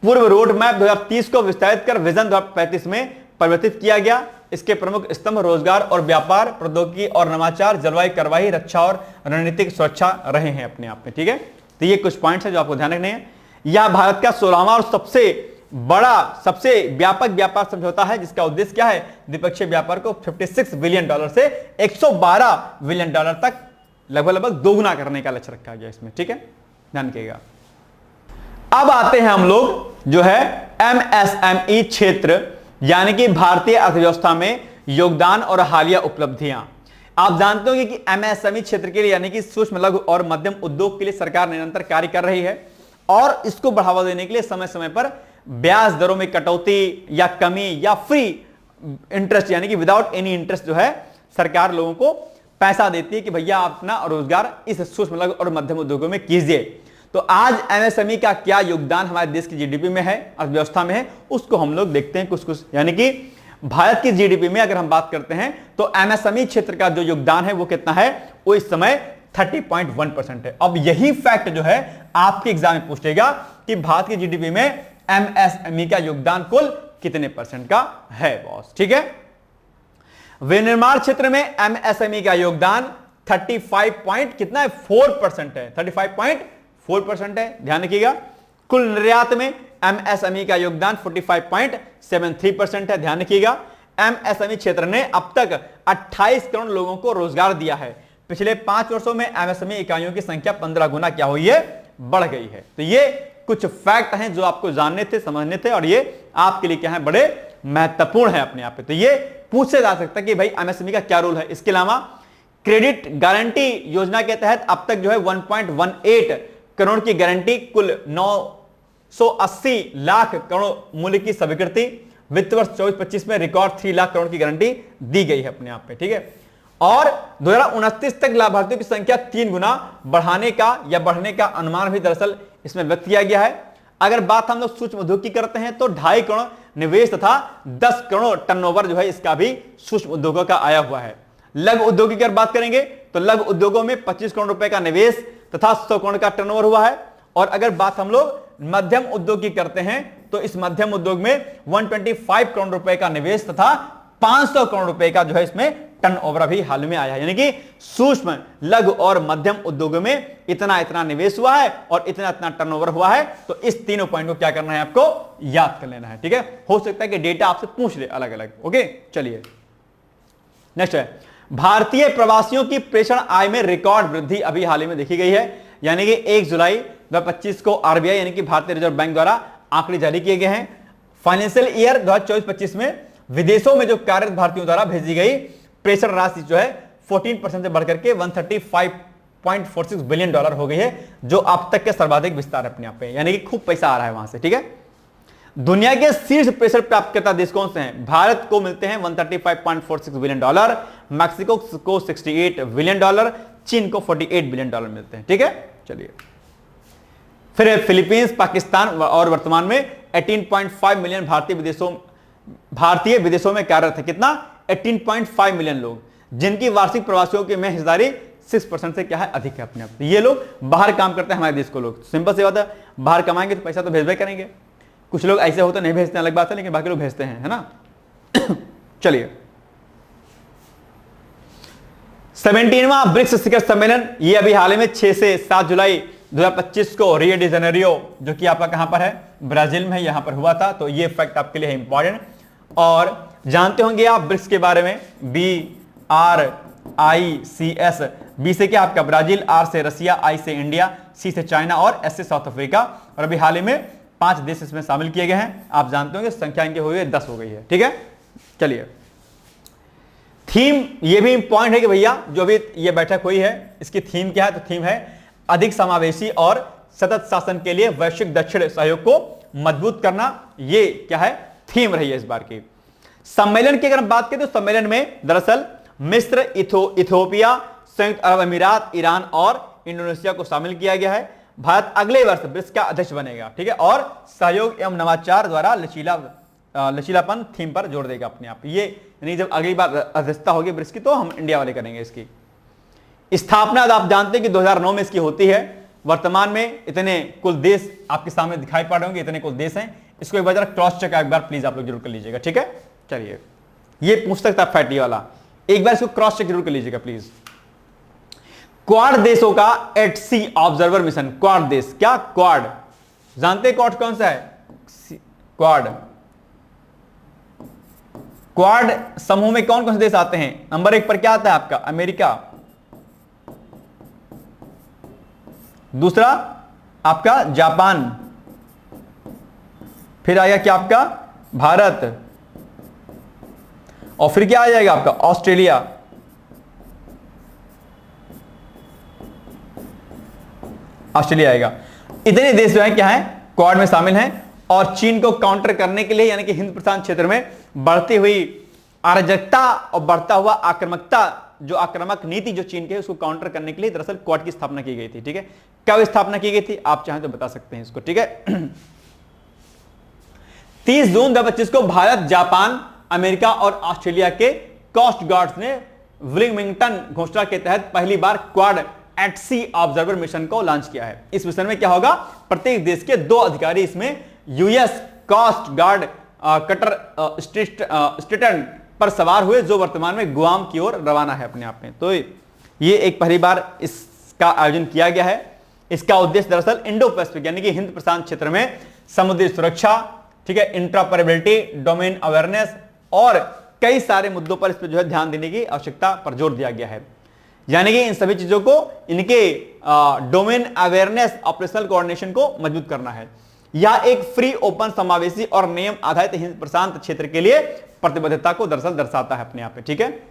पूर्व रोड मैप 2030 को विस्तारित कर विजन 2035 में परिवर्तित किया गया। इसके प्रमुख स्तंभ रोजगार और व्यापार, प्रौद्योगिकी और नवाचार, जलवायु कार्रवाई, रक्षा और रणनीतिक सुरक्षा रहे हैं अपने आप में, ठीक है। तो ये कुछ पॉइंट्स हैं जो आपको ध्यान रखने हैं। यह भारत का 16वां और सबसे बड़ा, सबसे व्यापक व्यापार समझौता है, जिसका उद्देश्य क्या है, द्विपक्षीय व्यापार को $56 बिलियन से $112 बिलियन तक लगभग दोगुना करने का लक्ष्य रखा गया इसमें, ठीक है, ध्यान रखिएगा। अब आते हैं हम लोग जो है एमएसएमई क्षेत्र यानी कि भारतीय अर्थव्यवस्था में योगदान और हालिया उपलब्धियां। आप जानते होंगे कि एमएसएमई क्षेत्र के लिए यानी कि सूक्ष्म लघु और मध्यम उद्योग के लिए सरकार निरंतर कार्य कर रही है और इसको बढ़ावा देने के लिए समय समय पर ब्याज दरों में कटौती या कमी या फ्री इंटरेस्ट यानी कि विदाउट एनी इंटरेस्ट जो है सरकार लोगों को पैसा देती है कि भैया आप अपना रोजगार इस सूक्ष्म लघु और मध्यम उद्योगों में कीजिए। तो आज एमएसएमई का क्या योगदान हमारे देश की जीडीपी में है, अर्थव्यवस्था में है, उसको हम लोग देखते हैं कुछ कुछ। यानी कि भारत की जीडीपी में अगर हम बात करते हैं तो एमएसएमई क्षेत्र का जो योगदान है वो कितना है, वो इस समय 30.1% है। अब यही फैक्ट जो है आपके एग्जाम में पूछेगा कि भारत की जीडीपी में एमएसएमई का योगदान कुल कितने परसेंट का है बॉस, ठीक है। विनिर्माण क्षेत्र में एमएसएमई का योगदान 35 है, 35.4% है, ध्यान रखिएगा। कुल निर्यात में एमएसएमई का योगदान 45.73% है, ध्यान रखिएगा। एमएसएमई क्षेत्र ने अब तक 28 करोड़ लोगों को रोजगार दिया है। पिछले 5 वर्षों में एमएसएमई इकाइयों की संख्या 15 गुना क्या हुई है, बढ़ गई है। तो ये कुछ फैक्ट हैं जो आपको जानने थे, समझने थे और ये आपके लिए क्या है, बड़े महत्वपूर्ण है अपने आप पे। तो ये पूछा जा सकता है कि भाई एमएसएमई का क्या रोल है। इसके अलावा क्रेडिट गारंटी योजना के तहत अब तक जो है 1.18 करोड़ की गारंटी, कुल 980 लाख करोड़ मूल्य की स्वीकृति, वित्त वर्ष 24-25 में रिकॉर्ड 3 लाख करोड़ की गारंटी दी गई है अपने आप पे, ठीक है। और 2029 तक लाभार्थियों की संख्या 3 गुना बढ़ाने का या बढ़ने का अनुमान भी दरअसल इसमें व्यक्त किया गया है। अगर बात हम लोग सूक्ष्म उद्योग की करते हैं तो 2.5 करोड़ निवेश तथा 10 करोड़ टर्नओवर जो है इसका भी सूक्ष्म उद्योगों का आया हुआ है। लघु उद्योग की अगर बात करेंगे तो लघु उद्योगों में 25 करोड़ रुपए का निवेश तथा 100 करोड़ का टर्नओवर हुआ है। और अगर बात हम लोग मध्यम उद्योग की करते हैं तो इस मध्यम उद्योग में 125 करोड़ रुपए का निवेश तथा 500 करोड़ रुपए का जो है इसमें टर्नओवर भी हाल में आया है। यानी कि सूक्ष्म लघु और मध्यम उद्योगों में इतना निवेश हुआ है और इतना टर्नओवर हुआ है। तो इस तीनों पॉइंट को क्या करना है, आपको याद कर लेना है, ठीक है। हो सकता है कि डेटा आपसे पूछ ले अलग अलग, ओके। चलिए नेक्स्ट है, भारतीय प्रवासियों की प्रेषण आय में रिकॉर्ड वृद्धि अभी हाल ही में देखी गई है। यानी कि 1 जुलाई 2025 को आरबीआई यानी कि भारतीय रिजर्व बैंक द्वारा आंकड़े जारी किए गए हैं। फाइनेंशियल ईयर 2024-25 में विदेशों में जो कार्यरत भारतीयों द्वारा भेजी गई प्रेषण राशि जो है 14% से बढ़कर के $135.46 बिलियन हो गई है, जो अब तक के सर्वाधिक विस्तार अपने आप पे, यानी कि खूब पैसा आ रहा है वहां से, ठीक है। दुनिया के शीर्ष प्रेषण प्राप्तकर्ता देश कौन से हैं? भारत को मिलते हैं $135.46 बिलियन, मैक्सिको को $68 बिलियन, चीन को $48 बिलियन मिलते हैं, ठीक है। चलिए फिर फिलीपींस, पाकिस्तान और वर्तमान में 18.5 मिलियन भारतीय विदेशों में कार्यरत है। कितना? 18.5 मिलियन लोग, जिनकी वार्षिक प्रवासियों की में हिस्सेदारी 6% से क्या है अधिक है अपने आप। ये लोग बाहर काम करते हैं हमारे देश को लोग, सिंपल सी बात है, बाहर कमाएंगे तो पैसा तो भेजबे करेंगे। कुछ लोग ऐसे होते नहीं भेजते अलग बात है, लेकिन बाकी लोग भेजते हैं, है ना। चलिए 17वां ब्रिक्स शिखर सम्मेलन, ये अभी हाल ही में 6 से 7 जुलाई 2025 को रियो डी जेनेरियो, जो कि आपका कहां पर है, ब्राजील में है, यहां पर हुआ था। तो ये फैक्ट आपके लिए है इंपॉर्टेंट। और जानते होंगे आप ब्रिक्स के बारे में, BRICS, बी से क्या आपका ब्राजील, आर से रसिया, आई से इंडिया, सी से चाइना और एस से साउथ अफ्रीका। और अभी हाल ही में 5 देश इसमें शामिल किए गए हैं। आप जानते होंगे संख्या इनके हुए 10 हो गई है, ठीक है। चलिए थीम ये भी इंपॉर्टेंट है कि भैया जो भी ये बैठक हुई है इसकी थीम क्या है, तो थीम है अधिक समावेशी और सतत शासन के लिए वैश्विक दक्षिण सहयोग को मजबूत करना। ये क्या है, थीम रही है इस बार की। सम्मेलन की अगर हम बात करें तो सम्मेलन में दरअसल मिस्र, इथियोपिया, संयुक्त अरब अमीरात, ईरान और इंडोनेशिया को शामिल किया गया है। भारत अगले वर्ष ब्रिक्स का अध्यक्ष बनेगा, ठीक है। और सहयोग एवं नवाचार द्वारा लचीलापन थीम पर जोड़ देगा अपने आप। ये यानी जब अगली बार अध्यक्षता होगी ब्रिक्स की तो हम इंडिया वाले करेंगे इसकी स्थापना। आप जानते हैं कि 2009 में इसकी होती है। वर्तमान में इतने कुल देश आपके सामने दिखाई पड़ रहे होंगे, इतने कुल देश हैं। इसको एक बार क्रॉस चेक एक बार प्लीज आप लोग जरूर कर लीजिएगा, ठीक है। चलिए ये पूछ सकता है फैटी वाला, एक बार इसको क्रॉस चेक जरूर कर लीजिएगा प्लीज। क्वाड देशों का एट सी ऑब्जर्वर मिशन, क्वाड देश, क्या क्वाड जानते हैं, क्वाड कौन सा है, क्वाड। क्वाड समूह में कौन कौन से देश आते हैं, नंबर 1 पर क्या आता है आपका अमेरिका, दूसरा आपका जापान, फिर आएगा क्या आपका भारत, और फिर क्या आ जाएगा आपका ऑस्ट्रेलिया, ऑस्ट्रेलिया आएगा। इतने देश जो है क्या है क्वाड में शामिल हैं। और चीन को काउंटर करने के लिए यानी कि हिंद प्रशांत क्षेत्र में बढ़ती हुई अराजकता और बढ़ता हुआ आक्रामकता, जो आक्रामक नीति जो चीन के, उसको काउंटर करने के लिए दरअसल क्वाड की स्थापना की गई थी, ठीक है। कब स्थापना की गई थी आप चाहें तो बता सकते हैं इसको, ठीक है। 30 जून 2025 को भारत, जापान, अमेरिका और ऑस्ट्रेलिया के कोस्ट गार्ड्स ने विलिंगटन घोषणा के तहत पहली बार क्वाड एट सी ऑब्जर्वर मिशन को लॉन्च किया है। इस मिशन में क्या होगा, प्रत्येक देश के 2 अधिकारी इसमें US coast guard cutter Staten पर सवार हुए, जो वर्तमान में गुआम की ओर रवाना है अपने आप में। तो ये एक पहली बार इसका आयोजन किया गया है। इसका उद्देश्य दरअसल इंडो पैसिफिक यानी कि हिंद प्रशांत क्षेत्र में समुद्री सुरक्षा, ठीक है, इंट्रापरेबिलिटी, डोमेन अवेयरनेस और कई सारे मुद्दों पर इस पर जो है ध्यान देने की आवश्यकता पर जोर दिया गया है। यानी कि इन सभी चीजों को, इनके डोमेन अवेयरनेस, ऑपरेशनल कोऑर्डिनेशन को मजबूत करना है। यह एक फ्री, ओपन, समावेशी और नियम आधारित हिंद प्रशांत क्षेत्र के लिए प्रतिबद्धता को दरअसल दर्शाता है अपने आप में, ठीक है।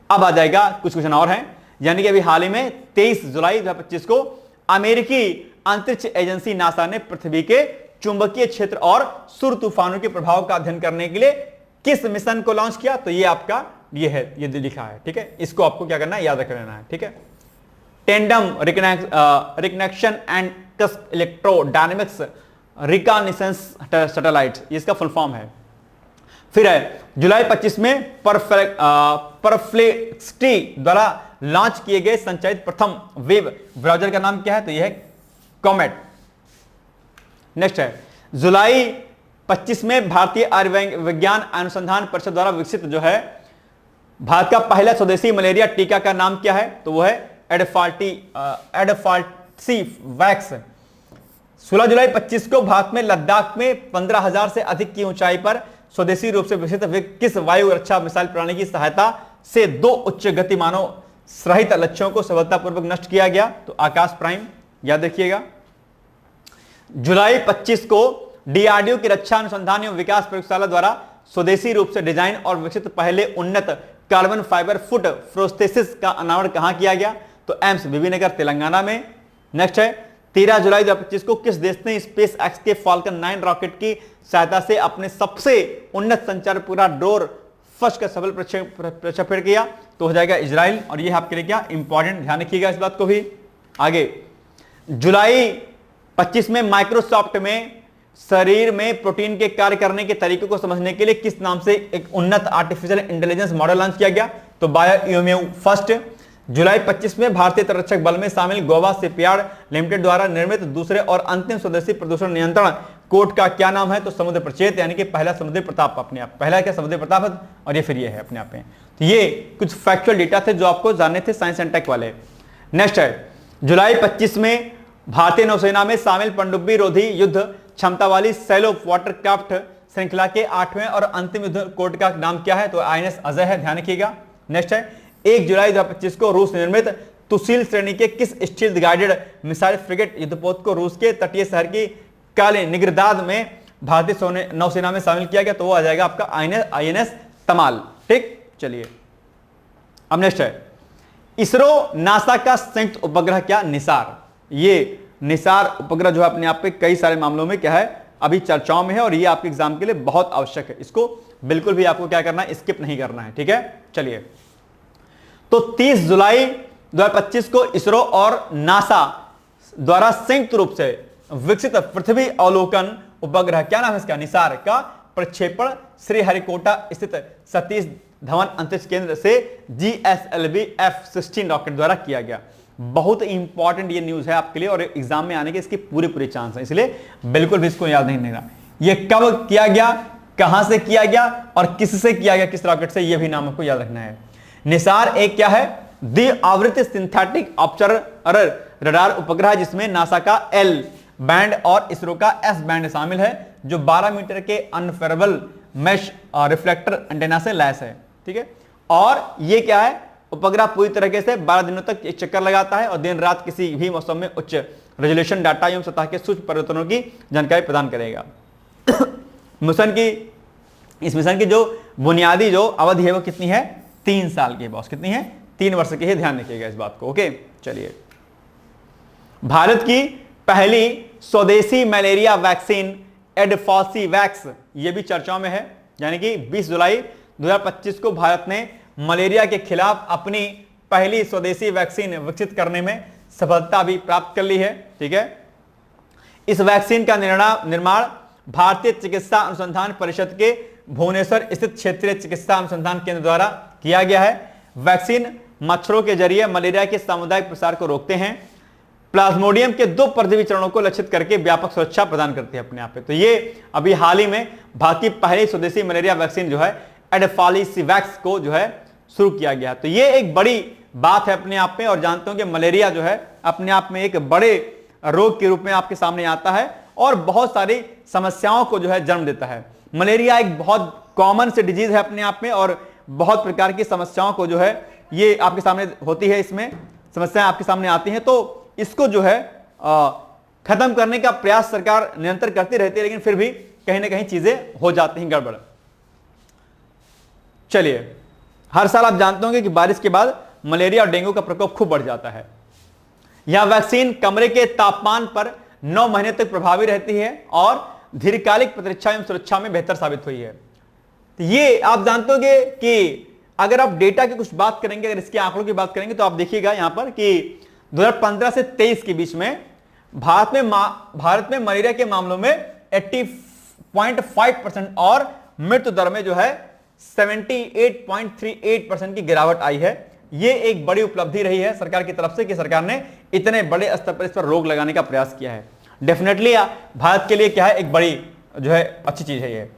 अब आ जाएगा कुछ क्वेश्चन और हैं, यानी कि अभी हाल ही में 23 जुलाई 2025 को अमेरिकी अंतरिक्ष एजेंसी नासा ने पृथ्वी के चुंबकीय क्षेत्र और सूर्य तूफानों के प्रभाव का अध्ययन करने के लिए किस मिशन को लॉन्च किया, तो ये आपका ये है, ये लिखा है, ठीक है। इसको आपको क्या करना है, याद रख लेना है, ठीक है। Tandem reconnection and electrodynamics recognitions satellite, इसका फुल फॉर्म है। फिर है जुलाई 25 में परफ्लेक्सिटी द्वारा लॉन्च किए गए संचालित प्रथम वेब ब्राउजर का नाम क्या है, तो यह है कॉमेट। नेक्स्ट है जुलाई 25 में भारतीय आयुर्विज्ञान अनुसंधान परिषद द्वारा विकसित जो है भारत का पहला स्वदेशी मलेरिया टीका का नाम क्या है, तो वो है एडफाल्सी वैक्स। 16 जुलाई 25 को भारत में लद्दाख में 15,000 से अधिक की ऊंचाई पर स्वदेशी रूप से विकसित किस वायु रक्षा मिसाइल प्रणाली की सहायता से 2 उच्च गति मानव रहित लक्ष्यों को सफलतापूर्वक नष्ट किया गया, तो आकाश प्राइम, याद रखिएगा। जुलाई 25 को डीआरडीओ की रक्षा अनुसंधान एवं विकास प्रयोगशाला द्वारा स्वदेशी रूप से डिजाइन और विकसित पहले उन्नत कार्बन फाइबर फुट प्रोस्थेसिस का अनावरण कहां किया गया, तो एम्स बीबीनगर तेलंगाना में। नेक्स्ट है 13 जुलाई 2025 को किस देश ने स्पेस एक्स के फाल्कन 9 रॉकेट की सहायता से अपने सबसे उन्नत संचार पूरा डोर फर्स्ट का सफल प्रक्षेपण किया, तो हो जाएगा इजराइल। और यह आपके लिए क्या इंपॉर्टेंट, ध्यान रखिएगा इस बात को भी। आगे जुलाई 25 में माइक्रोसॉफ्ट में शरीर में प्रोटीन के कार्य करने के तरीकों को समझने के लिए किस नाम से एक उन्नत आर्टिफिशियल इंटेलिजेंस मॉडल लॉन्च किया गया, तो बायोइम्यू फर्स्ट। जुलाई 25 में भारतीय तटरक्षक बल में शामिल गोवा शिपयार्ड लिमिटेड द्वारा निर्मित दूसरे और अंतिम स्वदेशी प्रदूषण नियंत्रण कोड का क्या नाम है? तो समुद्र प्रचेत, यानी कि पहला समुद्री प्रताप। अपने आप पहला क्या समुद्री प्रताप है, और ये फिर ये है अपने आप में। तो ये कुछ फैक्चुअल डेटा थे जो आपको जानने थे साइंस एंड टेक वाले। नेक्स्ट है, जुलाई 25 में भारतीय नौसेना में शामिल पनडुब्बी रोधी युद्ध क्षमता वाली सैलो वाटरक्राफ्ट श्रृंखला के 8वें और अंतिम युद्ध कोड का नाम क्या है? तो आईएनएस अजय है, ध्यान रखिएगा। नेक्स्ट है, 1 जुलाई 2025 को रूस निर्मित तुसील श्रेणी के किस स्टील्थ गाइडेड मिसाइल फ्रिगेट युद्धपोत को रूस के तटीय शहर की कालिनिंग्राद में भारतीय नौसेना में शामिल किया गया? तो वो आ जाएगा आपका आईएनएस तमाल। ठीक, चलिए अब नेक्स्ट है, इसरो नासा का संयुक्त उपग्रह क्या? निसार। ये निसार उपग्रह जो है अपने आप पे कई सारे मामलों में क्या है, अभी चर्चाओं में है, और ये आपके एग्जाम के लिए बहुत आवश्यक है। इसको बिल्कुल भी आपको क्या करना है, स्किप नहीं करना है। ठीक है, चलिए तो 30 जुलाई 2025 को इसरो और नासा द्वारा संयुक्त रूप से विकसित पृथ्वी अवलोकन उपग्रह, क्या नाम है इसका? निसार का प्रक्षेपण श्रीहरिकोटा स्थित सतीश धवन अंतरिक्ष केंद्र से GSLV F-16 रॉकेट द्वारा किया गया। बहुत इंपॉर्टेंट ये न्यूज है आपके लिए, और एग्जाम में आने के इसकी पूरे चांस है, इसलिए बिल्कुल भी इसको याद नहीं रहना। ये कब किया गया, कहां से किया गया, और किससे किया गया, किस रॉकेट से, ये भी नाम आपको याद रखना है। निसार एक क्या है? द्विआवृत सिंथेटिक ऑब्जर्वर रडार उपग्रह, जिसमें नासा का L बैंड और इसरो का S बैंड शामिल है, जो 12 मीटर के अनफेरेबल मैश रिफ्लेक्टर एंटेना से लैस है। ठीक है, और ये क्या है? उपग्रह पूरी तरीके से 12 दिनों तक एक चक्कर लगाता है और दिन रात किसी भी मौसम में उच्च रेजोल्यूशन डाटा एवं सतह के सूक्ष्म परिवर्तनों की जानकारी प्रदान करेगा। इस मिशन की जो बुनियादी जो अवधि है वो कितनी है? 3 साल की। बॉस कितनी है? 3 वर्ष की है, ध्यान रखिएगा इस बात को। ओके, चलिए, भारत की पहली स्वदेशी मलेरिया वैक्सीन एडफॉसिवैक्स, ये भी चर्चाओं में है, यानी कि 20 जुलाई 2025 को भारत ने मलेरिया के खिलाफ अपनी पहली स्वदेशी वैक्सीन विकसित करने में सफलता भी प्राप्त कर ली है। ठीक है, इस वैक्सीन का निर्माण भारतीय चिकित्सा अनुसंधान परिषद के भुवनेश्वर स्थित क्षेत्रीय चिकित्सा अनुसंधान केंद्र द्वारा किया गया है। वैक्सीन मच्छरों के जरिए मलेरिया के सामुदायिक प्रसार को रोकते हैं, प्लाज्मोडियम के 2 परजीवी चरणों को लक्षित करके व्यापक सुरक्षा प्रदान करती है अपने आप पे। तो ये अभी हाल ही में भारत की पहली स्वदेशी मलेरिया वैक्सीन जो है एडफॉसिवैक्स को जो है शुरू किया गया। तो ये एक बड़ी बात है अपने आप में, और जानते हो कि मलेरिया जो है अपने आप में एक बड़े रोग के रूप में आपके सामने आता है और बहुत सारी समस्याओं को जो है जन्म देता है। मलेरिया एक बहुत कॉमन से डिजीज है अपने आप में, और बहुत प्रकार की समस्याओं को जो है ये आपके सामने होती है, इसमें समस्याएं आपके सामने आती हैं। तो इसको जो है खत्म करने का प्रयास सरकार निरंतर करती रहती है, लेकिन फिर भी कहीं ना कहीं चीजें हो जाती हैं गड़बड़। चलिए, हर साल आप जानते होंगे कि बारिश के बाद मलेरिया और डेंगू का प्रकोप खूब बढ़ जाता है। यह वैक्सीन कमरे के तापमान पर 9 महीने तक प्रभावी रहती है और दीर्घकालिक प्रतिरक्षा एवं सुरक्षा में बेहतर साबित हुई है। तो ये आप जानते होंगे कि अगर आप डेटा की कुछ बात करेंगे, अगर इसके आंकड़ों की बात करेंगे, तो आप देखिएगा यहां पर कि 2015 से 23 के बीच में भारत में मलेरिया के मामलों में 80.5% और मृत्यु दर में जो है 78.38% की गिरावट आई है। यह एक बड़ी उपलब्धि रही है सरकार की तरफ से कि सरकार ने इतने बड़े स्तर पर इस पर रोक लगाने का प्रयास किया है। डेफिनेटली भारत के लिए क्या है, एक बड़ी जो है अच्छी चीज है ये।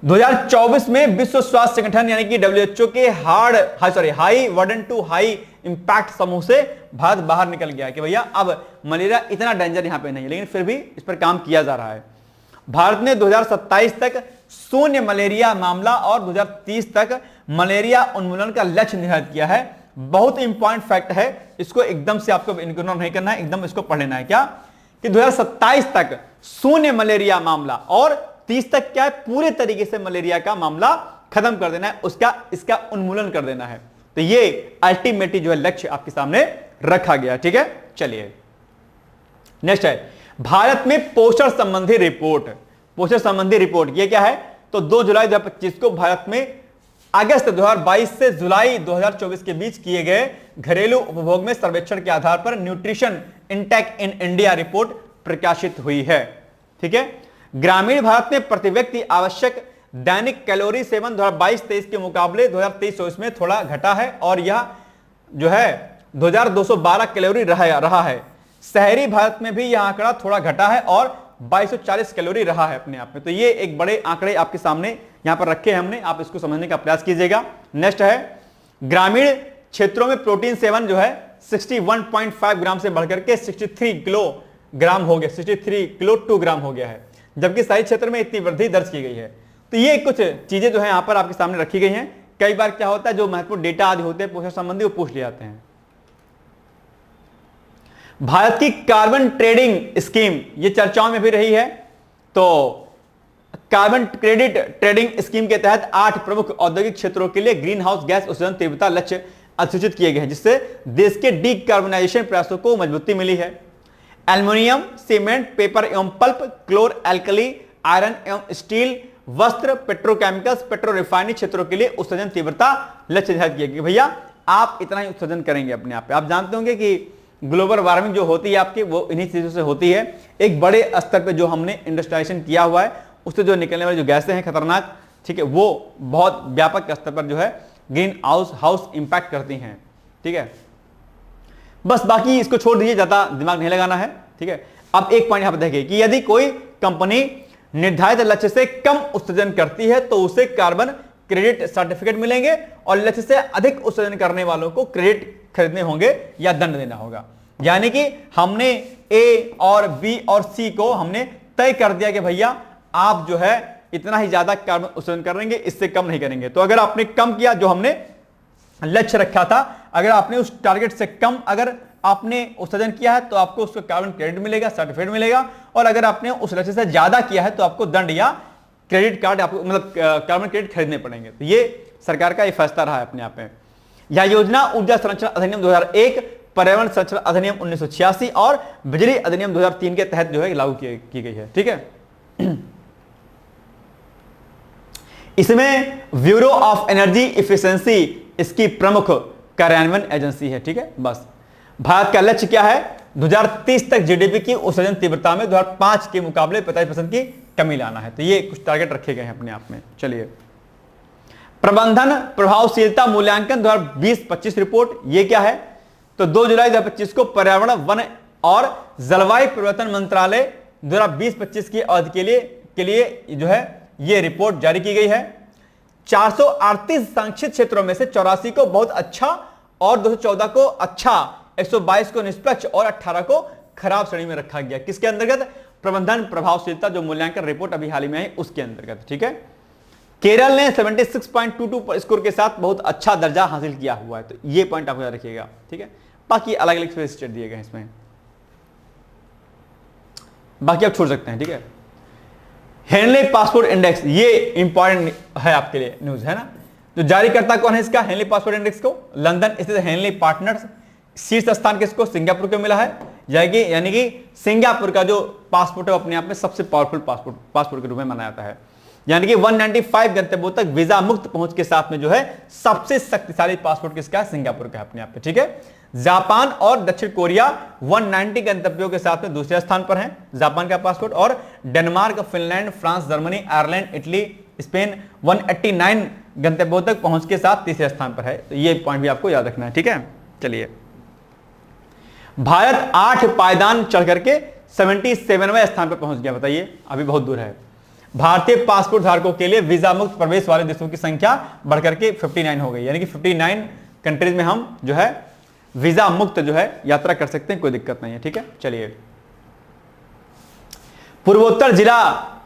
2024 में विश्व स्वास्थ्य संगठन यानी कि WHO के high burden to high impact समूह से भारत बाहर निकल गया कि भैया अब मलेरिया इतना डेंजर यहां पे नहीं है, लेकिन फिर भी इस पर काम किया जा रहा है। भारत ने 2027 तक शून्य मलेरिया मामला और 2030 तक मलेरिया उन्मूलन का लक्ष्य निर्धारित किया है। बहुत इंपॉर्टेंट फैक्ट है, इसको एकदम से आपको इग्नोर नहीं करना है, एकदम इसको पढ़ लेना है क्या कि 2027 तक शून्य मलेरिया मामला और 30 तक क्या है, पूरे तरीके से मलेरिया का मामला खत्म कर देना है, इसका उन्मूलन कर देना है। तो ये अल्टीमेटली जो है लक्ष्य आपके सामने रखा गया। ठीक है, चलिए नेक्स्ट है भारत में पोषण संबंधी रिपोर्ट। पोषण संबंधी रिपोर्ट ये क्या है, तो 2 जुलाई 2025 को भारत में अगस्त 2022 से जुलाई 2024 के बीच किए गए घरेलू उपभोग में सर्वेक्षण के आधार पर nutrition intake in India report प्रकाशित हुई है। ठीक है, ग्रामीण भारत में प्रति व्यक्ति आवश्यक दैनिक कैलोरी सेवन 2022-23 के मुकाबले 2023-24 में थोड़ा घटा है और यह जो है 2212 कैलोरी रहा है। शहरी भारत में भी यह आंकड़ा थोड़ा घटा है और 2240 कैलोरी रहा है अपने आप में। तो ये एक बड़े आंकड़े आपके सामने यहां पर रखे हैं हमने, आप इसको समझने का प्रयास कीजिएगा। नेक्स्ट है ग्रामीण क्षेत्रों में प्रोटीन सेवन जो है 61.5 ग्राम से बढ़कर के 63 किलोग्राम हो गया, 63 किलो 2 ग्राम हो गया है, जबकि शहरी क्षेत्र में इतनी वृद्धि दर्ज की गई है। तो ये कुछ चीजें जो है यहां पर आपके सामने रखी गई हैं। कई बार क्या होता है जो महत्वपूर्ण डेटा आदि होते हैं पोषण संबंधी वो पूछ लिए जाते हैं। भारत की कार्बन ट्रेडिंग स्कीम ये चर्चाओं में भी रही है। तो कार्बन क्रेडिट ट्रेडिंग स्कीम के तहत 8 प्रमुख औद्योगिक क्षेत्रों के लिए ग्रीन हाउस गैस उत्सर्जन तीव्रता लक्ष्य अधिसूचित किए गए हैं, जिससे देश के डीकार्बोनाइजेशन प्रयासों को मजबूती मिली है। एल्युमिनियम, सीमेंट, पेपर एवं पल्प, क्लोर एल्कली, आयरन एवं स्टील, वस्त्र, पेट्रोकेमिकल्स, पेट्रो रिफाइनरी क्षेत्रों के लिए उत्सर्जन तीव्रता लक्ष्य निर्धारित किया गया। भैया आप इतना ही उत्सर्जन करेंगे अपने आप पे। आप जानते होंगे कि ग्लोबल वार्मिंग जो होती है आपकी वो इन्हीं चीजों से होती है। एक बड़े स्तर पे जो हमने इंडस्ट्रियलाइजेशन किया हुआ है उससे जो निकलने वाली जो गैसें हैं खतरनाक, ठीक है, वो बहुत व्यापक स्तर पर जो है ग्रीन हाउस इंपैक्ट करती हैं। ठीक है, बस बाकी इसको छोड़ दीजिए, ज्यादा दिमाग नहीं लगाना है। ठीक है, अब एक पॉइंट यहां पर देखिए कि यदि कोई कंपनी निर्धारित लक्ष्य से कम उत्सर्जन करती है तो उसे कार्बन क्रेडिट सर्टिफिकेट मिलेंगे और लक्ष्य से अधिक उत्सर्जन करने वालों को क्रेडिट खरीदने होंगे या दंड देना होगा। यानी कि हमने ए और बी और सी को हमने तय कर दिया कि भैया आप जो है इतना ही ज्यादा कार्बन उत्सर्जन करेंगे, इससे कम नहीं करेंगे। तो अगर आपने कम किया, जो हमने लक्ष्य रखा था, अगर आपने उस टारगेट से कम अगर आपने उत्सर्जन किया है तो आपको उसको कार्बन क्रेडिट मिलेगा, सर्टिफिकेट मिलेगा। और अगर आपने उस लक्ष्य से ज्यादा किया है तो आपको दंड या क्रेडिट कार्ड आपको मतलब कार्बन क्रेडिट खरीदने पड़ेंगे। तो ये सरकार का एक फैसला रहा है अपने आप में। यह योजना ऊर्जा संरक्षण अधिनियम 2001, पर्यावरण संरक्षण अधिनियम 1986 और बिजली अधिनियम 2003 के तहत जो है लागू की गई है। ठीक है, इसमें ब्यूरो ऑफ एनर्जी इफिशिएंसी इसकी प्रमुख कार्यान्वयन एजेंसी है। ठीक है, बस भारत का लक्ष्य क्या है? 2030 तक जीडीपी की उत्सर्जन तीव्रता में 2005 के मुकाबले 50% की कमी लाना है। तो ये कुछ टारगेट रखे गए हैं अपने आप में। चलिए, प्रबंधन प्रभावशीलता मूल्यांकन 2020-25 रिपोर्ट, ये क्या है? तो 2 जुलाई 2025 को पर्यावरण, वन और जलवायु परिवर्तन मंत्रालय 2020-25 की अवधि के लिए जो है ये रिपोर्ट जारी की गई है। 438 संरक्षित क्षेत्रों में से 84 को बहुत अच्छा और 214 को अच्छा, 122 को निष्पक्ष और 18 को खराब श्रेणी में रखा गया। किसके अंतर्गत? प्रबंधन प्रभावशीलता जो मूल्यांकन रिपोर्ट अभी हाल ही में आई उसके अंतर्गत। ठीक है, केरल ने 76.22 स्कोर के साथ बहुत अच्छा दर्जा हासिल किया हुआ है। तो ये पॉइंट आप याद रखिएगा। ठीक है, बाकी अलग अलग स्टेट दिए गए हैं इसमें, बाकी आप छोड़ सकते हैं। ठीक है, हेनले पासपोर्ट इंडेक्स, ये इंपॉर्टेंट है आपके लिए न्यूज है ना। जो जारी करता कौन है इसका हेनले पासपोर्ट इंडेक्स को? लंदन स्थित हेनले पार्टनर्स। शीर्ष स्थान किसको? सिंगापुर को मिला है। यानी कि सिंगापुर का जो पासपोर्ट है अपने आप में सबसे पावरफुल पासपोर्ट के रूप में माना जाता है। यानी कि 195 गंतव्यों तक वीजा मुक्त पहुंच के साथ में जो है सबसे शक्तिशाली पासपोर्ट किसका है? सिंगापुर का है अपने आप पे। ठीक है, जापान और दक्षिण कोरिया 190 गंतव्यों के साथ में दूसरे स्थान पर हैं, जापान का पासपोर्ट। और Denmark, Finland, France, Germany, Ireland, Italy, Spain 189 गंतव्यों तक पहुंच के साथ तीसरे स्थान पर है। तो ये पॉइंट भी आपको याद रखना है। ठीक है, चलिए, भारत 8 पायदान चढ़ करके 77वें स्थान पर पहुंच गया। बताइए, अभी बहुत दूर है। भारतीय पासपोर्ट धारकों के लिए वीजा मुक्त प्रवेश वाले देशों की संख्या बढ़कर के 59 हो गई। यानी कि 59 कंट्रीज में हम जो है वीजा मुक्त जो है यात्रा कर सकते हैं, कोई दिक्कत नहीं है। ठीक है, चलिए, पूर्वोत्तर जिला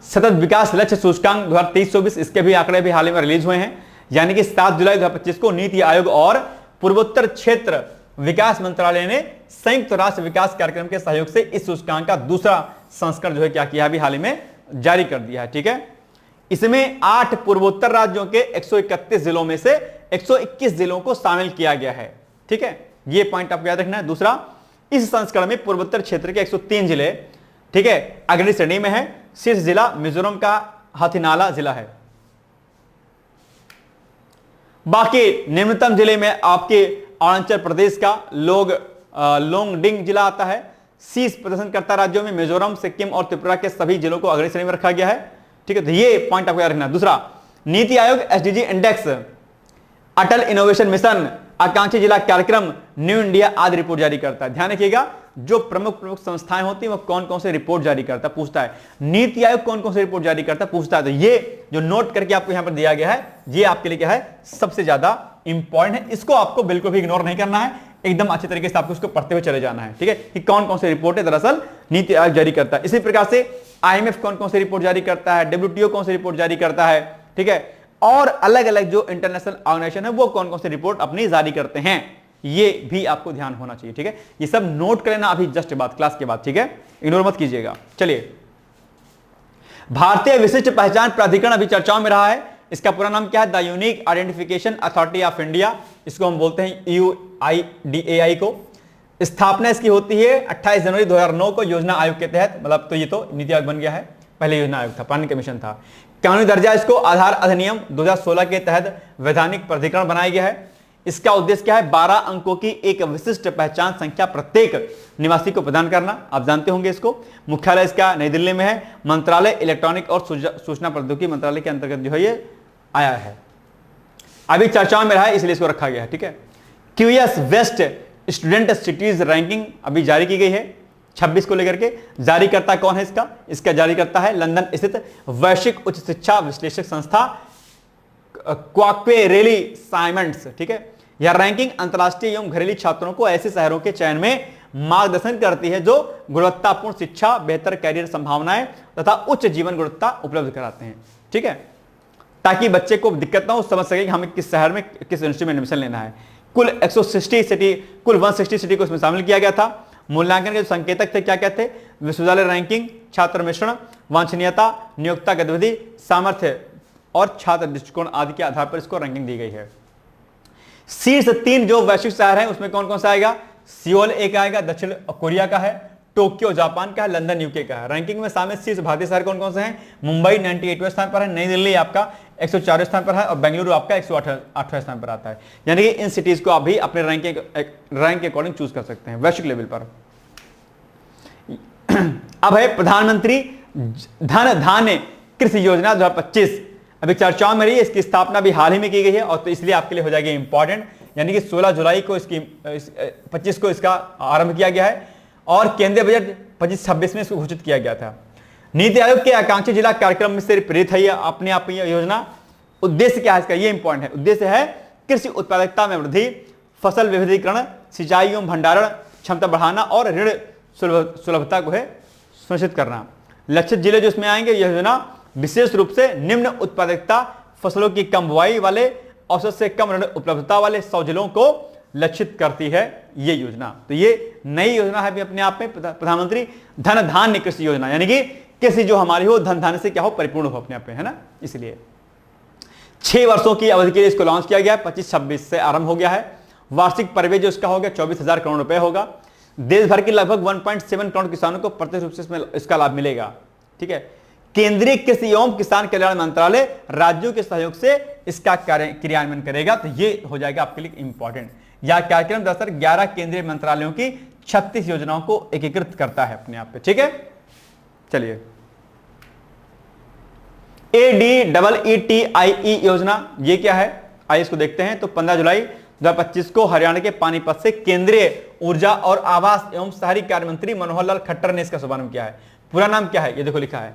सतत विकास लक्ष्य सूचकांक 2023-24 इसके भी आंकड़े भी हाल ही में रिलीज हुए हैं। यानी कि 7 जुलाई 2025 को नीति आयोग और पूर्वोत्तर क्षेत्र विकास मंत्रालय ने संयुक्त राष्ट्र विकास कार्यक्रम के सहयोग से इस सूचकांक का दूसरा संस्करण जो है क्या किया, अभी हाल ही में जारी कर दिया है। ठीक है, इसमें 8 पूर्वोत्तर राज्यों के 131 जिलों में से 121 जिलों को शामिल किया गया है। ठीक है, ये पॉइंट आपको याद रखना है। दूसरा, इस संस्करण में पूर्वोत्तर क्षेत्र के 103 जिले, ठीक है, अग्रणी श्रेणी में है। शीर्ष जिला मिजोरम का हाथीनाला जिला है। बाकी निम्नतम जिले में आपके अरुणाचल प्रदेश का लोंगडिंग जिला आता है। शीर्ष प्रदर्शनकर्ता राज्यों में मिजोरम, सिक्किम और त्रिपुरा के सभी जिलों को अग्रणी श्रेणी में रखा गया है। ठीक है, तो ये पॉइंट आपको याद रखना है। दूसरा, नीति आयोग एसडीजी इंडेक्स, अटल इनोवेशन मिशन आकांक्षी जिला कार्यक्रम, न्यू इंडिया आदि रिपोर्ट जारी करता है। ध्यान रखिएगा, जो प्रमुख संस्थाएं होती हैं वो कौन कौन से रिपोर्ट जारी करता है, पूछता है। नीति आयोग कौन कौन से रिपोर्ट जारी करता है, पूछता है। तो ये जो नोट करके आपको यहां पर दिया गया है, ये आपके लिए क्या है, सबसे ज्यादा इंपॉर्टेंट है। इसको आपको बिल्कुल भी इग्नोर नहीं करना है, एकदम अच्छे तरीके से आपको इसको पढ़ते हुए चले जाना है, ठीक है, कि कौन कौन से रिपोर्ट है दरअसल नीति आयोग जारी करता है। इसी प्रकार से IMF कौन कौन से रिपोर्ट जारी करता है, WTO कौन से रिपोर्ट जारी करता है, ठीक है, और अलग अलग जो इंटरनेशनल ऑर्गेनाइजेशन है वो कौन कौन से रिपोर्ट अपनी जारी करते हैं, ये भी आपको ध्यान होना चाहिए, ठीक है। ये सब नोट कर लेना अभी जस्ट बाद, क्लास के बाद, ठीक है, इग्नोर मत कीजिएगा। चलिए, भारतीय विशिष्ट पहचान प्राधिकरण अभी चर्चाओं में रहा है। इसका पूरा नाम क्या है, the unique identification authority of India, इसको हम बोलते हैं UIDAI को। स्थापना इसकी होती है 28 जनवरी 2009 को योजना आयोग के तहत, मतलब तो ये तो नीति आयोग बन गया है, पहले योजना आयोग था, प्लानिंग कमीशन था। कानूनी दर्जा इसको आधार अधिनियम 2016 के तहत वैधानिक प्राधिकरण बनाया गया है। इसका उद्देश्य क्या है, 12 अंकों की एक विशिष्ट पहचान संख्या प्रत्येक निवासी को प्रदान करना, आप जानते होंगे इसको। मुख्यालय इसका नई दिल्ली में है। मंत्रालय इलेक्ट्रॉनिक और सूचना प्रौद्योगिकी मंत्रालय के अंतर्गत जो है ये आया है, अभी चर्चाओं में रहा है इसलिए इसको रखा गया है, ठीक है। QS best student cities ranking अभी जारी की गई है 26 को लेकर के। जारी करता कौन है इसका जारी करता है लंदन स्थित वैश्विक उच्च शिक्षा विश्लेषक संस्था क्वाक्वेरेली साइमंड्स, ठीक है। यह रैंकिंग अंतरराष्ट्रीय एवं घरेलू छात्रों को ऐसे शहरों के चयन में मार्गदर्शन करती है जो गुणवत्तापूर्ण शिक्षा, बेहतर कैरियर संभावनाएं तथा उच्च जीवन गुणवत्ता उपलब्ध कराते हैं, ठीक है, ताकि बच्चे को दिक्कत ना हो, समझ सके कि हमें किस शहर में किस यूनिवर्सिटी में एडमिशन लेना है। कुल 160 सिटी, कुल 160 सिटी को इसमें शामिल किया गया था। मूल्यांकन के संकेतक थे, क्या क्या थे, विश्वविद्यालय रैंकिंग, छात्र मिश्रण, वांछनीयता, नियोक्ता गतिविधि, सामर्थ्य और छात्र दृष्टिकोण आदि के आधार पर इसको रैंकिंग दी गई है। शीर्ष 3 जो वैश्विक शहर हैं उसमें कौन कौन सा आएगा, सियोल एक आएगा, दक्षिण कोरिया का है, टोक्यो जापान का है, लंदन यूके का है। रैंकिंग में शामिल शीर्ष भारतीय शहर कौन कौन से हैं, मुंबई 98वें स्थान पर है, नई दिल्ली आपका 104वें स्थान पर है और बेंगलुरु आपका 108वें स्थान पर आता है। यानी कि इन सिटीज को आप भी अपने रैंक के अकॉर्डिंग चूज कर सकते हैं वैश्विक लेवल पर। अब है प्रधानमंत्री धन धान्य कृषि योजना 2025, अभी चर्चाओं में रही है। इसकी स्थापना भी हाल ही में की गई है और तो इसलिए आपके लिए हो जाएगी इंपॉर्टेंट। यानी कि 16 जुलाई को इसकी 25 को इसका आरंभ किया गया है और केंद्रीय बजट 25-26 में इसको घोषित किया गया था। नीति आयोग के आकांक्षी जिला कार्यक्रम में से प्रेरित है यह अपने आप में योजना। उद्देश्य क्या है इसका, ये इंपॉर्टेंट है। उद्देश्य है कृषि उत्पादकता में वृद्धि, फसल विविधीकरण, सिंचाई एवं भंडारण क्षमता बढ़ाना और ऋण सुलभता को है सुनिश्चित करना। लक्षित जिले जो इसमें आएंगे, यह योजना विशेष रूप से निम्न उत्पादकता, फसलों की कम बुआई वाले, औसत से कम ऋण उपलब्धता वाले 100 जिलों को लक्षित करती है ये योजना। तो ये नई योजना है भी अपने आप में, प्रधानमंत्री धन धान्य कृषि योजना, यानी कि कृषि जो हमारी हो धन धान्य से क्या हो, परिपूर्ण हो अपने आप में, है ना। इसलिए 6 वर्षों की अवधि के लिए इसको लॉन्च किया गया है। 25-26 से आरंभ हो गया है। वार्षिक परिव्यय जो इसका हो गया 24,000 करोड़ रुपए होगा। देश भर के लगभग 1.7 करोड़ किसानों को प्रत्यक्ष रूप से इसमें इसका लाभ मिलेगा, ठीक है। केंद्रीय कृषि एवं किसान कल्याण मंत्रालय राज्यों के सहयोग से इसका क्रियान्वयन करेगा। तो ये हो जाएगा आपके लिए इंपॉर्टेंट। यह कार्यक्रम दरअसल 11 केंद्रीय मंत्रालयों की 36 योजनाओं को एकीकृत करता है अपने आप पे, ठीक है। चलिए, ADEETIE योजना ये क्या है, आइए इसको देखते हैं। तो 15 जुलाई 2025 को हरियाणा के पानीपत से केंद्रीय ऊर्जा और आवास एवं शहरी कार्य मंत्री मनोहर लाल खट्टर ने इसका शुभारंभ किया है। पूरा नाम क्या है, ये देखो लिखा है,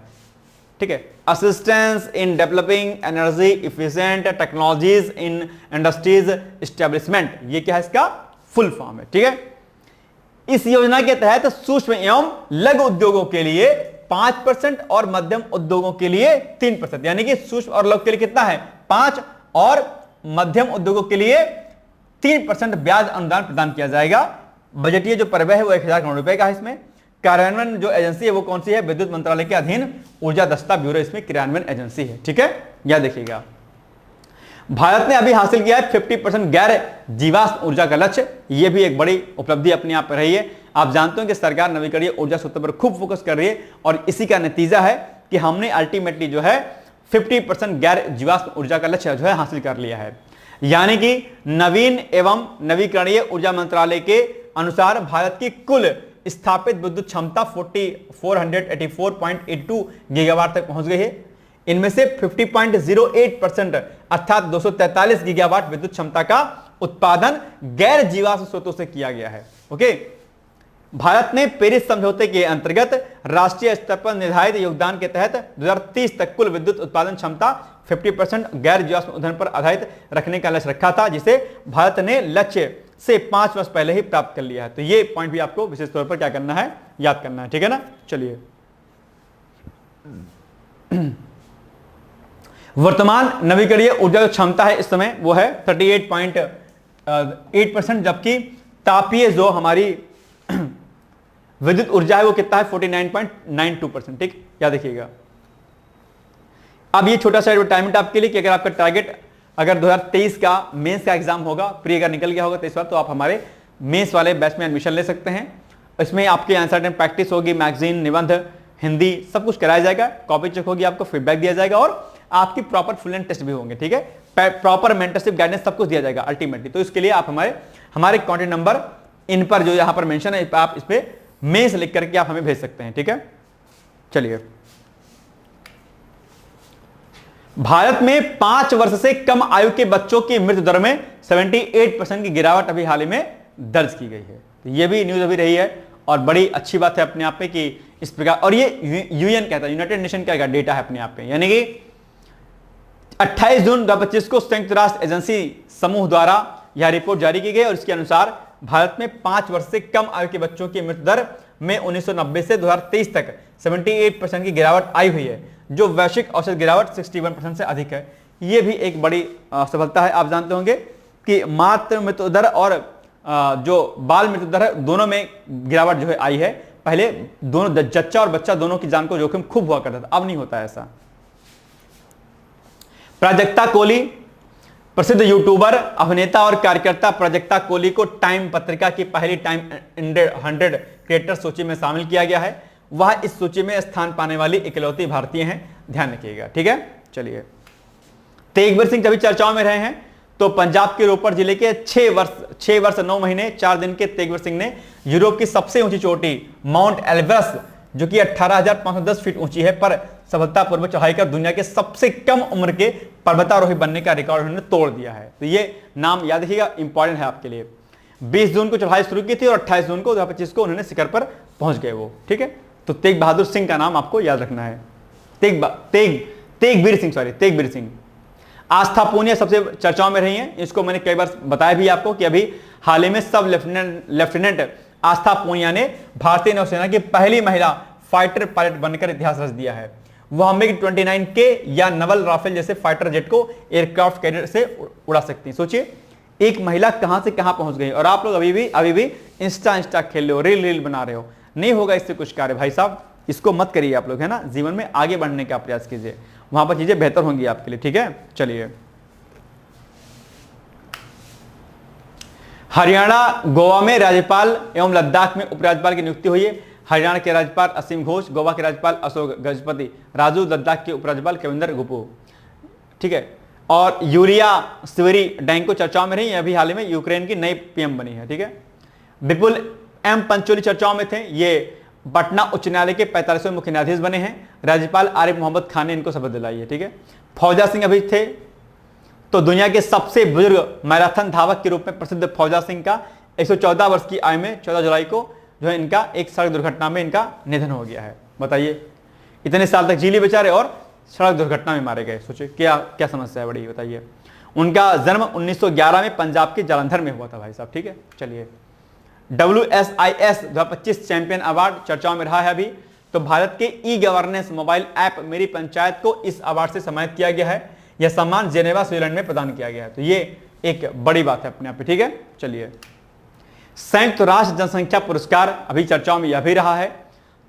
ठीक है, assistance in developing energy efficient technologies in industries establishment, ये क्या है इसका फुल फॉर्म है, ठीक है। इस योजना के तहत सूक्ष्म एवं लघु उद्योगों के लिए 5% और मध्यम उद्योगों के लिए 3%, यानी कि सूक्ष्म और लघु के लिए कितना है 5 और मध्यम उद्योगों के लिए 3% ब्याज अनुदान प्रदान किया जाएगा। बजटीय जो परिव्यय है वो 1000 करोड़ रुपए का है। इसमें कार्यान्वयन जो एजेंसी है वो कौन सी है, विद्युत मंत्रालय के अधीन ऊर्जा दक्षता ब्यूरो इसमें कार्यान्वयन एजेंसी है, ठीक है। यह देखिएगा, भारत ने अभी हासिल किया है 50% गैर जीवाश्म ऊर्जा का लक्ष्य। यह भी एक बड़ी उपलब्धि अपने आप पर रही है। आप जानते हो कि सरकार नवीकरणीय ऊर्जा स्रोतों पर खूब फोकस कर रही है और इसी का नतीजा है कि हमने अल्टीमेटली जो है 50% गैर जीवाश्म ऊर्जा का लक्ष्य जो है हासिल कर लिया है। यानी कि नवीन एवं नवीकरणीय ऊर्जा मंत्रालय के अनुसार भारत की कुल स्थापित विद्युत क्षमता 484.82 गीगावाट तक पहुंच गई है। इनमें से 50.08% अर्थात 243 गीगावाट विद्युत क्षमता का उत्पादन गैर जीवाश्म स्रोतों से किया गया है। ओके, भारत ने पेरिस समझौते के अंतर्गत राष्ट्रीय स्तर पर निर्धारित योगदान के तहत 2030 तक कुल विद्युत उत्पादन क्षमता 50% गैर जीवाश्म ईंधन पर आधारित रखने का लक्ष्य रखा था, जिसे भारत ने लक्ष्य से 5 वर्ष पहले ही प्राप्त कर लिया है। तो ये पॉइंट भी आपको विशेष तौर पर क्या करना है, याद करना है, ठीक है ना। चलिए, वर्तमान नवीकरणीय ऊर्जा जो क्षमता है इस समय वो है 38.8%, जबकि तापीय जो हमारी विद्युत ऊर्जा है वो कितना है 49.92%। ठीक, याद रखिएगा। अब ये छोटा सा एडवर्टाइजमेंट आपके लिए कि अगर आपका टारगेट अगर 2023 का मेंस का एग्जाम होगा, प्री अगर निकल गया होगा तो इस बार तो आप हमारे मेंस वाले बैच में एडमिशन ले सकते हैं। इसमें आपके आंसर टाइम प्रैक्टिस होगी, मैगजीन, निबंध, हिंदी सब कुछ कराया जाएगा, कॉपी चेक होगी, आपको फीडबैक दिया जाएगा और आपकी प्रॉपर फुल एंड टेस्ट भी होंगे। ठीक है, प्रॉपर मेंटरशिप गाइडेंस सब कुछ दिया जाएगा अल्टीमेटली। तो इसके लिए आप हमारे कॉन्टेक्ट नंबर इन पर जो यहां पर मेंशन है आप इस पे मेंस लिख करके आप हमें भेज सकते हैं। ठीक है, चलिए, भारत में 5 वर्ष से कम आयु के बच्चों की मृत्यु दर में 78% की गिरावट अभी हाल ही में दर्ज की गई है। तो ये भी न्यूज अभी रही है और बड़ी अच्छी बात है अपने आप में कि इस प्रकार, और ये यूएन कहता है, यूनाइटेड नेशन का डेटा है अपने आप में, यानी कि 28 जून 2025 को संयुक्त राष्ट्र एजेंसी समूह द्वारा यह रिपोर्ट जारी की गई और इसके अनुसार भारत में 5 वर्ष से कम आयु के बच्चों की मृत्यु दर में 1990 से 2023 तक 78% की गिरावट आई हुई है, जो वैश्विक औसत गिरावट 61% से अधिक है। यह भी एक बड़ी सफलता है। आप जानते होंगे कि मातृ मृत्यु दर और जो बाल मृत्यु दर है दोनों में गिरावट जो है आई है। पहले दोनों जच्चा और बच्चा दोनों की जान को जोखिम खूब हुआ करता था, अब नहीं होता ऐसा। प्राजक्ता कोली, प्रसिद्ध यूट्यूबर, अभिनेता और कार्यकर्ता प्राजक्ता कोली को टाइम पत्रिका की पहली टाइम 100 क्रिएटर सूची में शामिल किया गया है। वह इस सूची में स्थान पाने वाली इकलौती भारतीय हैं, ध्यान रखिएगा। ठीक है, चलिए, तेगवीर सिंह जब चर्चाओं में रहे हैं तो पंजाब के रोपड़ जिले के 6 वर्ष 9 महीने 4 दिन के तेगवीर सिंह ने यूरोप की सबसे ऊंची चोटी माउंट एल्ब्रस, जो कि 18,510 फीट ऊंची है, पर सफलतापूर्वक चढ़ाई कर दुनिया के सबसे कम उम्र के पर्वतारोही बनने का रिकॉर्ड उन्होंने तोड़ दिया है। तो ये नाम याद रखिएगा, इंपॉर्टेंट है आपके लिए। 20 जून को चढ़ाई शुरू की थी और 28 जून को 2025 को उन्होंने शिखर पर पहुंच गए वो। ठीक है, तो तेग बहादुर सिंह का नाम आपको याद रखना है, तेगवीर सिंह। आस्था पूनिया सबसे चर्चाओं में रही हैं, इसको मैंने कई बार बताया भी आपको कि अभी हाल ही में सब लेफ्टिनेंट आस्था पूनिया ने भारतीय नौसेना की पहली महिला फाइटर पायलट बनकर इतिहास रच दिया है। वह MiG-29 के या नवल राफेल जैसे फाइटर जेट को एयरक्राफ्ट कैरियर से उड़ा सकती हैं। सोचिए एक महिला कहां से कहां पहुंच गई, और आप लोग अभी भी इंस्टा खेल रहे हो, रील बना रहे हो। नहीं होगा इससे कुछ कार्य भाई साहब, इसको मत करिए आप लोग, है ना। जीवन में आगे बढ़ने का प्रयास कीजिए, वहां पर चीजें बेहतर होंगी आपके लिए। ठीक है, चलिए, हरियाणा गोवा में राज्यपाल एवं लद्दाख में उपराज्यपाल की नियुक्ति हुई है। हरियाणा के राज्यपाल असीम घोष, गोवा के राज्यपाल अशोक गजपति राजू, लद्दाख के उपराज्यपाल कविंदर गुप्पू। ठीक है, और यूलिया स्विरिडेंको चर्चाओं में रही, अभी हाल ही में यूक्रेन की नई पीएम बनी है। ठीक है, विपुल एम पंचोली चर्चाओं में थे, ये पटना उच्च न्यायालय के 45वें मुख्य न्यायाधीश बने हैं। राज्यपाल आरिफ मोहम्मद खान ने इनको शपथ दिलाई है। ठीक है, फौजा सिंह अभी थे, तो दुनिया के सबसे बुजुर्ग मैराथन धावक के रूप में प्रसिद्ध फौजा सिंह का 114 वर्ष की आयु में 14 जुलाई को जो है इनका एक सड़क दुर्घटना में इनका निधन हो गया है। बताइए, इतने साल तक जी लिए बेचारे और सड़क दुर्घटना में मारे गए। सोचिए क्या समस्या है बड़ी, बताइए। उनका जन्म 1911 में पंजाब के जालंधर में हुआ था भाई साहब। ठीक है, चलिए, WSIS 2025 चैंपियन अवार्ड चर्चाओं में रहा है अभी। तो भारत के ई गवर्नेंस मोबाइल ऐप मेरी पंचायत को इस अवार्ड से सम्मानित किया गया है। यह सम्मान जेनेवा स्विट्जरलैंड में प्रदान किया गया है। तो ये एक बड़ी बात है अपने आप में। ठीक है, चलिए, संयुक्त राष्ट्र जनसंख्या पुरस्कार अभी चर्चाओं में यह भी रहा है।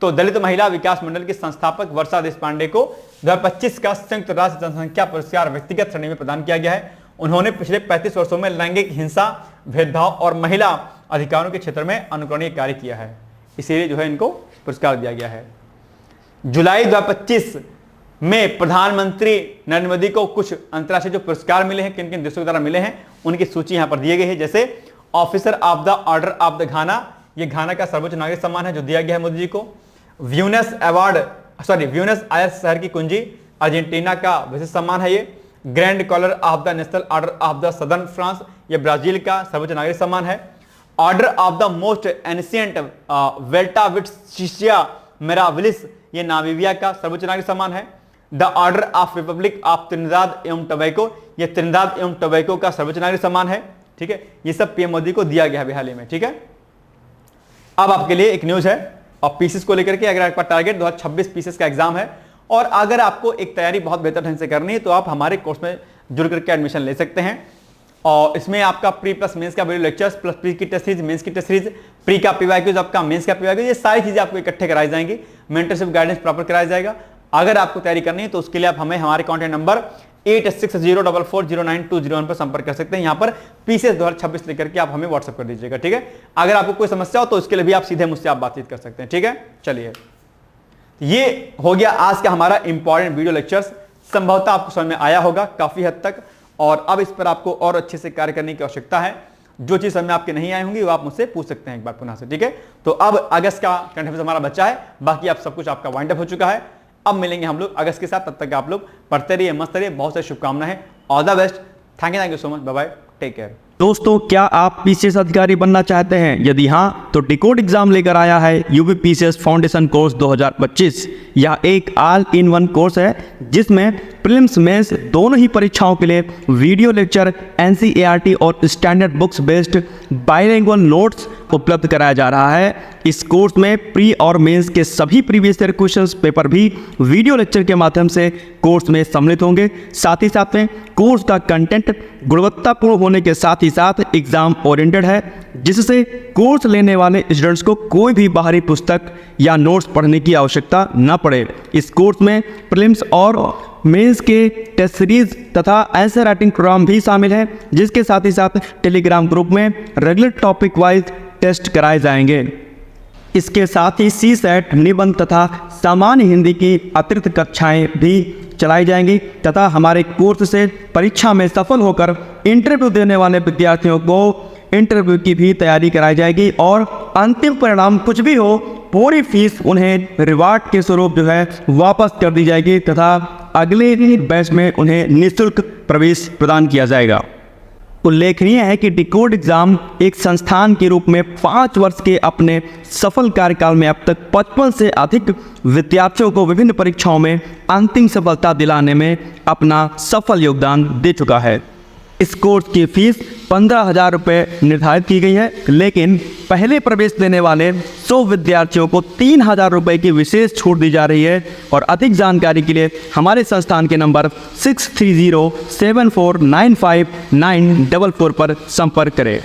तो दलित महिला विकास मंडल के संस्थापक वर्षा देशपांडे को 2025 का संयुक्त राष्ट्र जनसंख्या पुरस्कार व्यक्तिगत श्रेणी में प्रदान किया गया है। उन्होंने पिछले 35 वर्षों में लैंगिक हिंसा, भेदभाव और महिला अधिकारों के क्षेत्र में अनुकरणीय कार्य किया है, इसीलिए जो है इनको पुरस्कार दिया गया है। जुलाई 2025 में प्रधानमंत्री नरेंद्र मोदी को कुछ अंतर्राष्ट्रीय जो पुरस्कार मिले हैं, किन किन देशों के द्वारा मिले हैं उनकी सूची यहां पर दी गई है। जैसे officer of the order of the Ghana, ये घाना का सर्वोच्च नागरिक सम्मान है जो दिया गया है मोदी जी को। व्यूनस आयर्स शहर की कुंजी अर्जेंटीना का विशेष सम्मान है ये। Grand collar of the national order of the southern France, ये ब्राजील का सर्वोच्च नागरिक सम्मान है। Order of the most ancient Welwitschia mirabilis, ये नामीबिया का सर्वोच्च नागरिक सम्मान है। The order of republic of Trinidad एवं टोबैगो, ये त्रिनिदाद एवं टोबैगो का सर्वोच्च नागरिक सम्मान है। ठीक है, ये सब पीएम मोदी को दिया गया है हाल ही में। ठीक है, अब आपके लिए एक न्यूज है और पीसेस को लेकर के, अगर आपका टारगेट 2026 पीसेस का एग्जाम है और अगर आपको एक तैयारी बहुत बेहतर ढंग से करनी है तो आप हमारे कोर्स में जुड़ करके एडमिशन ले सकते हैं। और इसमें आपका प्री प्लस मेंस का वीडियो लेक्चर्स प्लस प्री की टेस्ट सीरीज, मेंस की टेस्ट सीरीज, प्री का पीवाईक्यूज, आपका मेंस का पीवाईक्यूज, ये सारी चीजें आपको इकट्ठे कराई जाएंगी। मेंटरशिप गाइडेंस प्रॉपर कराया जाएगा। अगर आपको तैयारी करनी है तो उसके लिए आप हमें हमारे कॉन्टैक्ट नंबर 8604409201 पर संपर्क कर सकते हैं। यहाँ पर पीसीएस 2026 लेकर के आप हमें व्हाट्सएप कर दीजिएगा। ठीक है, अगर आपको कोई समस्या हो तो उसके लिए भी आप सीधे मुझसे आप बातचीत कर सकते हैं। ठीक है, चलिए, ये हो गया आज का हमारा इंपॉर्टेंट वीडियो लेक्चर्स। संभवतः आपको समझ में आया होगा काफी हद तक, और अब इस पर आपको और अच्छे से कार्य करने की आवश्यकता है। जो चीज समझ में आपके नहीं आई होंगी वो आप मुझसे पूछ सकते हैं एक बार पुनः से। ठीक है, तो अब अगस्त का करंट अफेयर्स हमारा बच्चा है, बाकी आप सब कुछ आपका वाइंड अप हो चुका है। अब मिलेंगे हम लोग अगस्त के साथ, तब तक आप लोग पढ़ते रहिए, मस्त रहिए, बहुत सारी शुभकामनाएं। All the best, thank you so much, bye bye, take care. दोस्तों, क्या आप पीसीएस अधिकारी बनना चाहते हैं? यदि हाँ, तो डिकोड एग्जाम लेकर आया है यूपी पीसीएस फाउंडेशन कोर्स 2025। यह एक ऑल इन वन कोर्स है जिसमें प्रीलिम्स मेंस दोनों ही परीक्षाओं के लिए वीडियो लेक्चर, एनसीईआरटी और standard books based bilingual notes उपलब्ध कराया जा रहा है। इस कोर्स में प्री और मेंस के सभी प्रीवियस ईयर क्वेश्चंस पेपर भी वीडियो लेक्चर के माध्यम से कोर्स में सम्मिलित होंगे। साथ ही साथ में कोर्स का कंटेंट गुणवत्तापूर्ण होने के साथ ही साथ एग्जाम ओरिएंटेड है, जिससे कोर्स लेने वाले स्टूडेंट्स को कोई भी बाहरी पुस्तक या नोट्स पढ़ने की आवश्यकता न पड़े। इस कोर्स में प्रीलिम्स और मेंस के टेस्ट सीरीज तथा आंसर राइटिंग प्रोग्राम भी शामिल है, जिसके साथ ही साथ टेलीग्राम ग्रुप में रेगुलर टॉपिक वाइज टेस्ट कराए जाएंगे। इसके साथ ही सीसेट, निबंध तथा सामान्य हिंदी की अतिरिक्त कक्षाएं भी चलाई जाएंगी तथा हमारे कोर्स से परीक्षा में सफल होकर इंटरव्यू देने वाले विद्यार्थियों को इंटरव्यू की भी तैयारी कराई जाएगी और अंतिम परिणाम कुछ भी हो, पूरी फीस उन्हें रिवार्ड के स्वरूप जो है वापस कर दी जाएगी तथा अगले बैच में उन्हें निःशुल्क प्रवेश प्रदान किया जाएगा। उल्लेखनीय है कि डिकोड एग्जाम एक संस्थान के रूप में 5 वर्ष के अपने सफल कार्यकाल में अब तक 55 से अधिक विद्यार्थियों को विभिन्न परीक्षाओं में अंतिम सफलता दिलाने में अपना सफल योगदान दे चुका है। इस कोर्स की फीस 15,000 रुपये निर्धारित की गई है, लेकिन पहले प्रवेश देने वाले 100 विद्यार्थियों को 3,000 रुपये की विशेष छूट दी जा रही है। और अधिक जानकारी के लिए हमारे संस्थान के नंबर 6307495944 पर संपर्क करें।